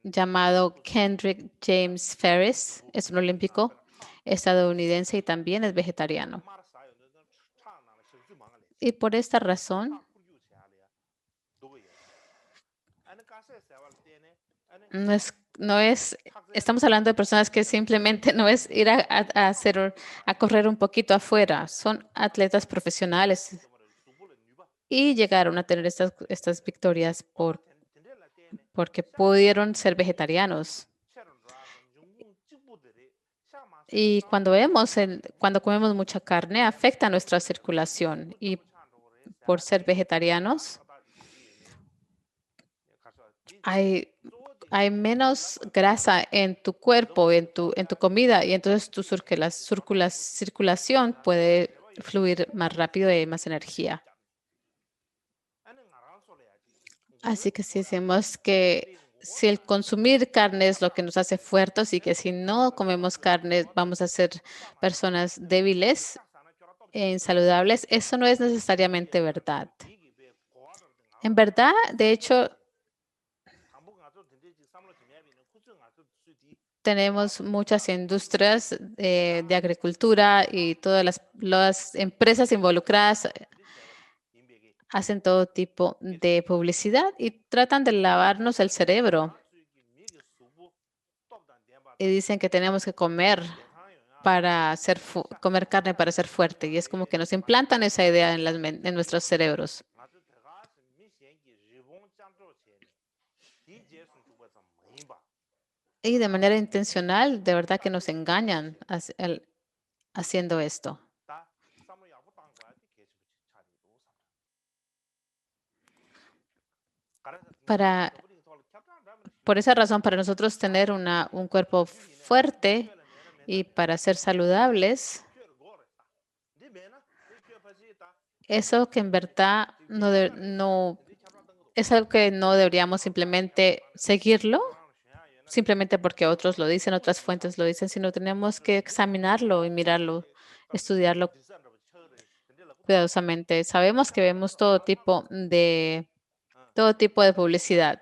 llamado Kendrick James Ferris, es un olímpico estadounidense y también es vegetariano. Y por esta razón, estamos hablando de personas que simplemente no es ir a correr un poquito afuera, son atletas profesionales y llegaron a tener estas victorias porque pudieron ser vegetarianos. Y cuando comemos mucha carne, afecta nuestra circulación. Y por ser vegetarianos, hay menos grasa en tu cuerpo, en tu comida, y entonces tu circulación puede fluir más rápido y hay más energía. Así que si decimos que si el consumir carne es lo que nos hace fuertes y que si no comemos carne vamos a ser personas débiles e insaludables, eso no es necesariamente verdad. En verdad, de hecho, tenemos muchas industrias de agricultura y todas las empresas involucradas hacen todo tipo de publicidad y tratan de lavarnos el cerebro. Y dicen que tenemos que comer comer carne para ser fuerte. Y es como que nos implantan esa idea en nuestros cerebros. Y de manera intencional, de verdad que nos engañan haciendo esto. Por esa razón, para nosotros tener un cuerpo fuerte y para ser saludables, eso que en verdad no es algo que no deberíamos simplemente seguirlo, simplemente porque otros lo dicen, otras fuentes lo dicen, sino tenemos que examinarlo y mirarlo, estudiarlo cuidadosamente. Sabemos que vemos todo tipo de publicidad.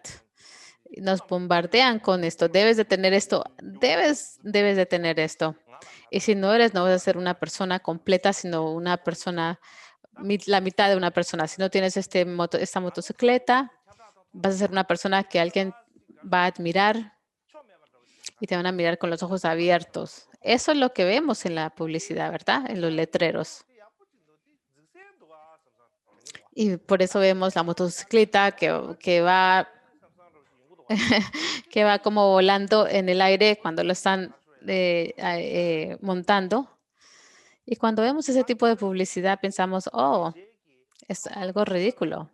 Nos bombardean con esto. Debes de tener esto. Debes de tener esto. Y si no eres, no vas a ser una persona completa, sino una persona, la mitad de una persona. Si no tienes esta motocicleta, vas a ser una persona que alguien va a admirar y te van a mirar con los ojos abiertos. Eso es lo que vemos en la publicidad, ¿verdad? En los letreros. Y por eso vemos la motocicleta que va que va como volando en el aire cuando lo están montando. Y cuando vemos ese tipo de publicidad pensamos, oh, es algo ridículo.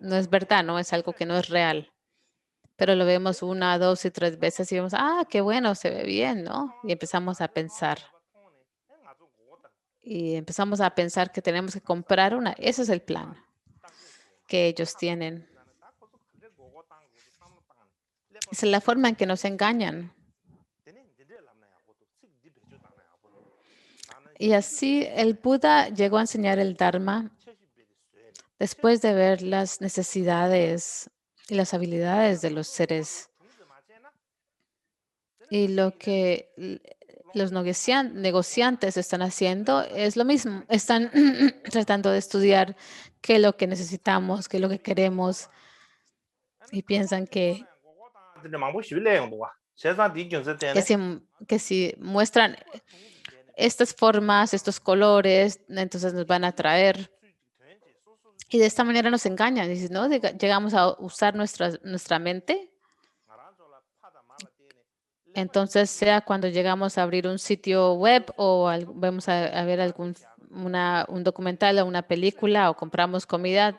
No es verdad, no es algo que no es real. Pero lo vemos una, dos y tres veces y vemos, ah, qué bueno, se ve bien, ¿no? Y empezamos a pensar. Y empezamos a pensar que tenemos que comprar una. Ese es el plan que ellos tienen. Esa es la forma en que nos engañan. Y así el Buda llegó a enseñar el Dharma después de ver las necesidades y las habilidades de los seres. Y lo que los negociantes están haciendo es lo mismo. Están tratando de estudiar qué es lo que necesitamos, qué es lo que queremos. Y piensan que si muestran estas formas, estos colores, entonces nos van a atraer. Y de esta manera nos engañan. Y si no llegamos a usar nuestra mente, entonces sea cuando llegamos a abrir un sitio web o vamos a ver un documental o una película o compramos comida,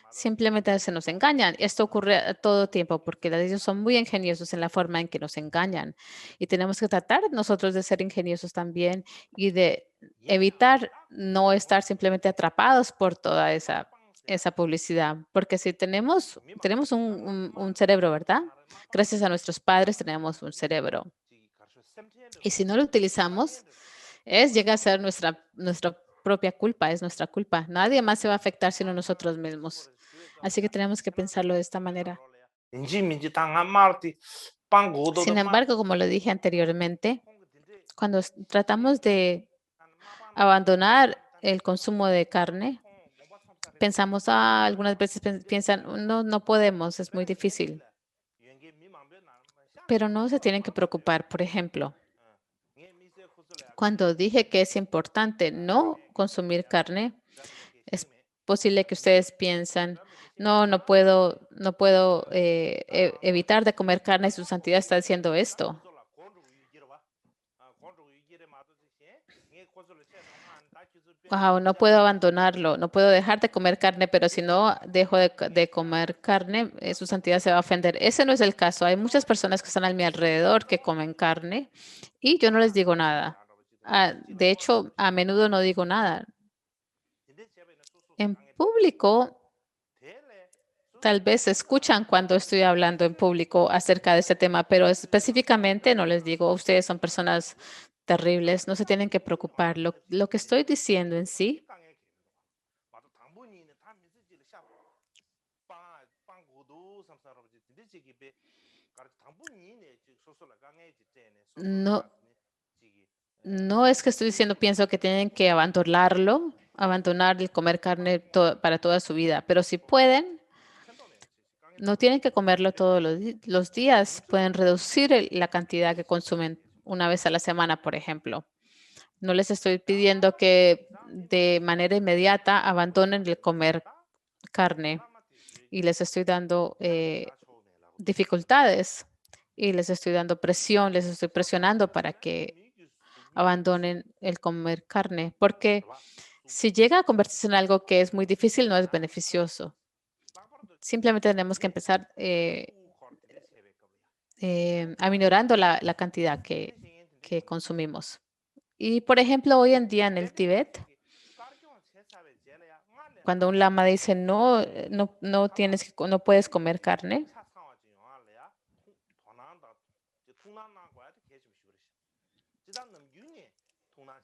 simplemente se nos engañan. Esto ocurre a todo tiempo porque ellos son muy ingeniosos en la forma en que nos engañan. Y tenemos que tratar nosotros de ser ingeniosos también y de evitar no estar simplemente atrapados por toda esa esa publicidad, porque si tenemos un cerebro, ¿verdad? Gracias a nuestros padres tenemos un cerebro. Y si no lo utilizamos, llega a ser nuestra propia culpa, es nuestra culpa. Nadie más se va a afectar sino nosotros mismos. Así que tenemos que pensarlo de esta manera. Sin embargo, como lo dije anteriormente, cuando tratamos de abandonar el consumo de carne, pensamos, algunas veces piensan, no, no podemos, es muy difícil. Pero no se tienen que preocupar. Por ejemplo, cuando dije que es importante no consumir carne, es posible que ustedes piensan, no puedo evitar de comer carne, su santidad está diciendo esto. Wow, no puedo abandonarlo, no puedo dejar de comer carne, pero si no dejo de comer carne, su santidad se va a ofender. Ese no es el caso. Hay muchas personas que están a mi alrededor que comen carne y yo no les digo nada. De hecho, a menudo no digo nada. En público, tal vez escuchan cuando estoy hablando en público acerca de este tema, pero específicamente no les digo, ustedes son personas terribles, no se tienen que preocupar. Lo que estoy diciendo en sí no, no es que estoy diciendo, pienso que tienen que abandonar el comer carne para toda su vida, pero si pueden, no tienen que comerlo todos los días, pueden reducir la cantidad que consumen una vez a la semana, por ejemplo. No les estoy pidiendo que de manera inmediata abandonen el comer carne y les estoy dando dificultades y les estoy dando presión, les estoy presionando para que abandonen el comer carne, porque si llega a convertirse en algo que es muy difícil, no es beneficioso. Simplemente tenemos que empezar aminorando la cantidad que consumimos. Y, por ejemplo, hoy en día en el Tíbet, cuando un lama dice no puedes comer carne,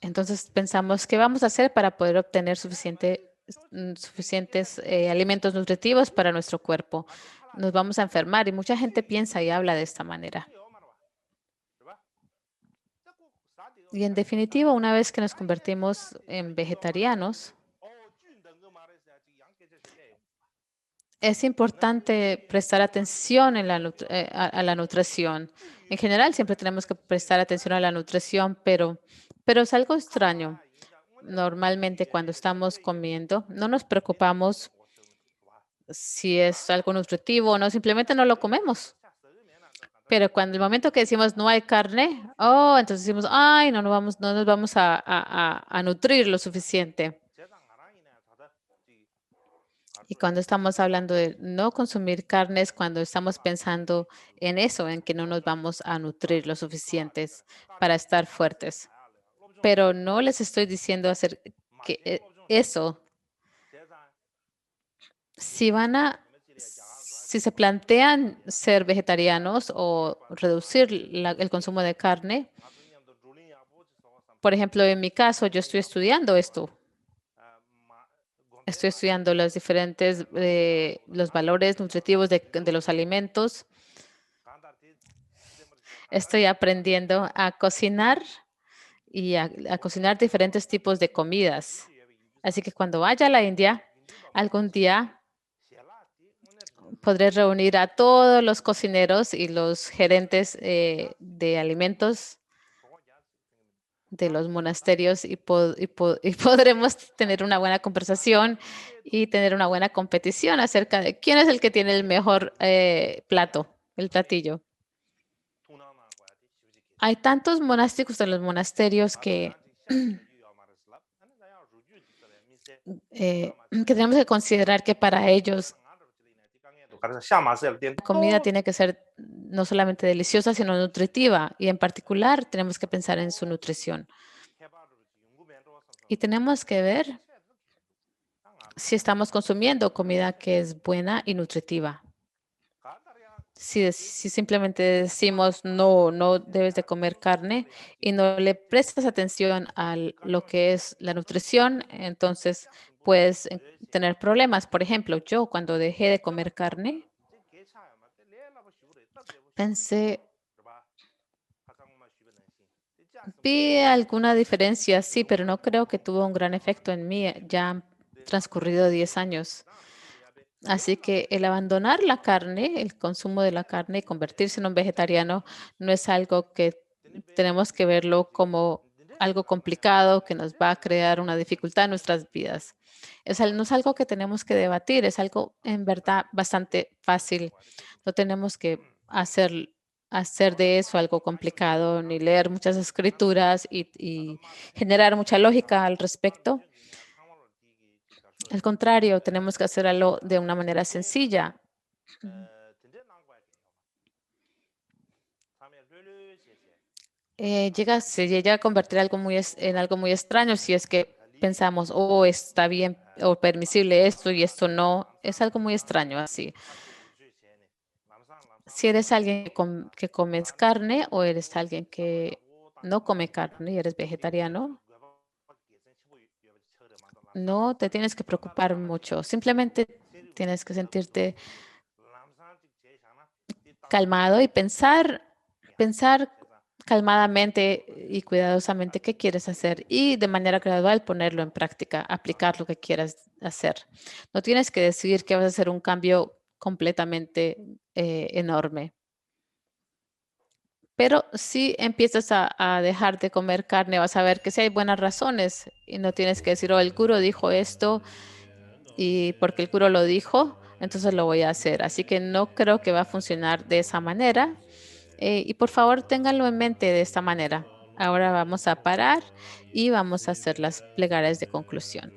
entonces pensamos, ¿qué vamos a hacer para poder obtener suficientes alimentos nutritivos para nuestro cuerpo? Nos vamos a enfermar y mucha gente piensa y habla de esta manera. Y en definitiva, una vez que nos convertimos en vegetarianos, es importante prestar atención a la nutrición. En general, siempre tenemos que prestar atención a la nutrición, pero es algo extraño. Normalmente, cuando estamos comiendo, no nos preocupamos si es algo nutritivo o no, simplemente no lo comemos. Pero cuando el momento que decimos no hay carne, entonces decimos, ay, no nos vamos a nutrir lo suficiente. Y cuando estamos hablando de no consumir carnes, cuando estamos pensando en eso, en que no nos vamos a nutrir lo suficientes para estar fuertes. Pero no les estoy diciendo hacer que eso. Si se plantean ser vegetarianos o reducir el consumo de carne, por ejemplo, en mi caso, yo estoy estudiando esto. Estoy estudiando los diferentes, los valores nutritivos de los alimentos. Estoy aprendiendo a cocinar y a cocinar diferentes tipos de comidas. Así que cuando vaya a la India, algún día podré reunir a todos los cocineros y los gerentes de alimentos de los monasterios y podremos tener una buena conversación y tener una buena competición acerca de quién es el que tiene el mejor plato, el platillo. Hay tantos monásticos en los monasterios que tenemos que considerar que para ellos la comida tiene que ser no solamente deliciosa, sino nutritiva. Y en particular tenemos que pensar en su nutrición. Y tenemos que ver si estamos consumiendo comida que es buena y nutritiva. Si simplemente decimos no debes de comer carne y no le prestas atención a lo que es la nutrición, entonces puedes tener problemas. Por ejemplo, yo cuando dejé de comer carne, pensé, vi alguna diferencia, sí, pero no creo que tuvo un gran efecto en mí. Ya han transcurrido 10 años. Así que el abandonar la carne, el consumo de la carne y convertirse en un vegetariano no es algo que tenemos que verlo como algo complicado que nos va a crear una dificultad en nuestras vidas. No es algo que tenemos que debatir, es algo en verdad bastante fácil. No tenemos que hacer de eso algo complicado, ni leer muchas escrituras y generar mucha lógica al respecto. Al contrario, tenemos que hacerlo de una manera sencilla. Se llega a convertir en algo muy extraño si es que pensamos, oh, está bien o permisible esto y esto no. Es algo muy extraño así. Si eres alguien que comes carne o eres alguien que no come carne y eres vegetariano, no te tienes que preocupar mucho. Simplemente tienes que sentirte calmado y pensar calmadamente y cuidadosamente qué quieres hacer y de manera gradual ponerlo en práctica, aplicar lo que quieras hacer. No tienes que decidir que vas a hacer un cambio completamente enorme. Pero si empiezas a dejar de comer carne, vas a ver que sí hay buenas razones y no tienes que decir, oh, el guro dijo esto y porque el guro lo dijo, entonces lo voy a hacer. Así que no creo que va a funcionar de esa manera. Y por favor, ténganlo en mente de esta manera. Ahora vamos a parar y vamos a hacer las plegarias de conclusión.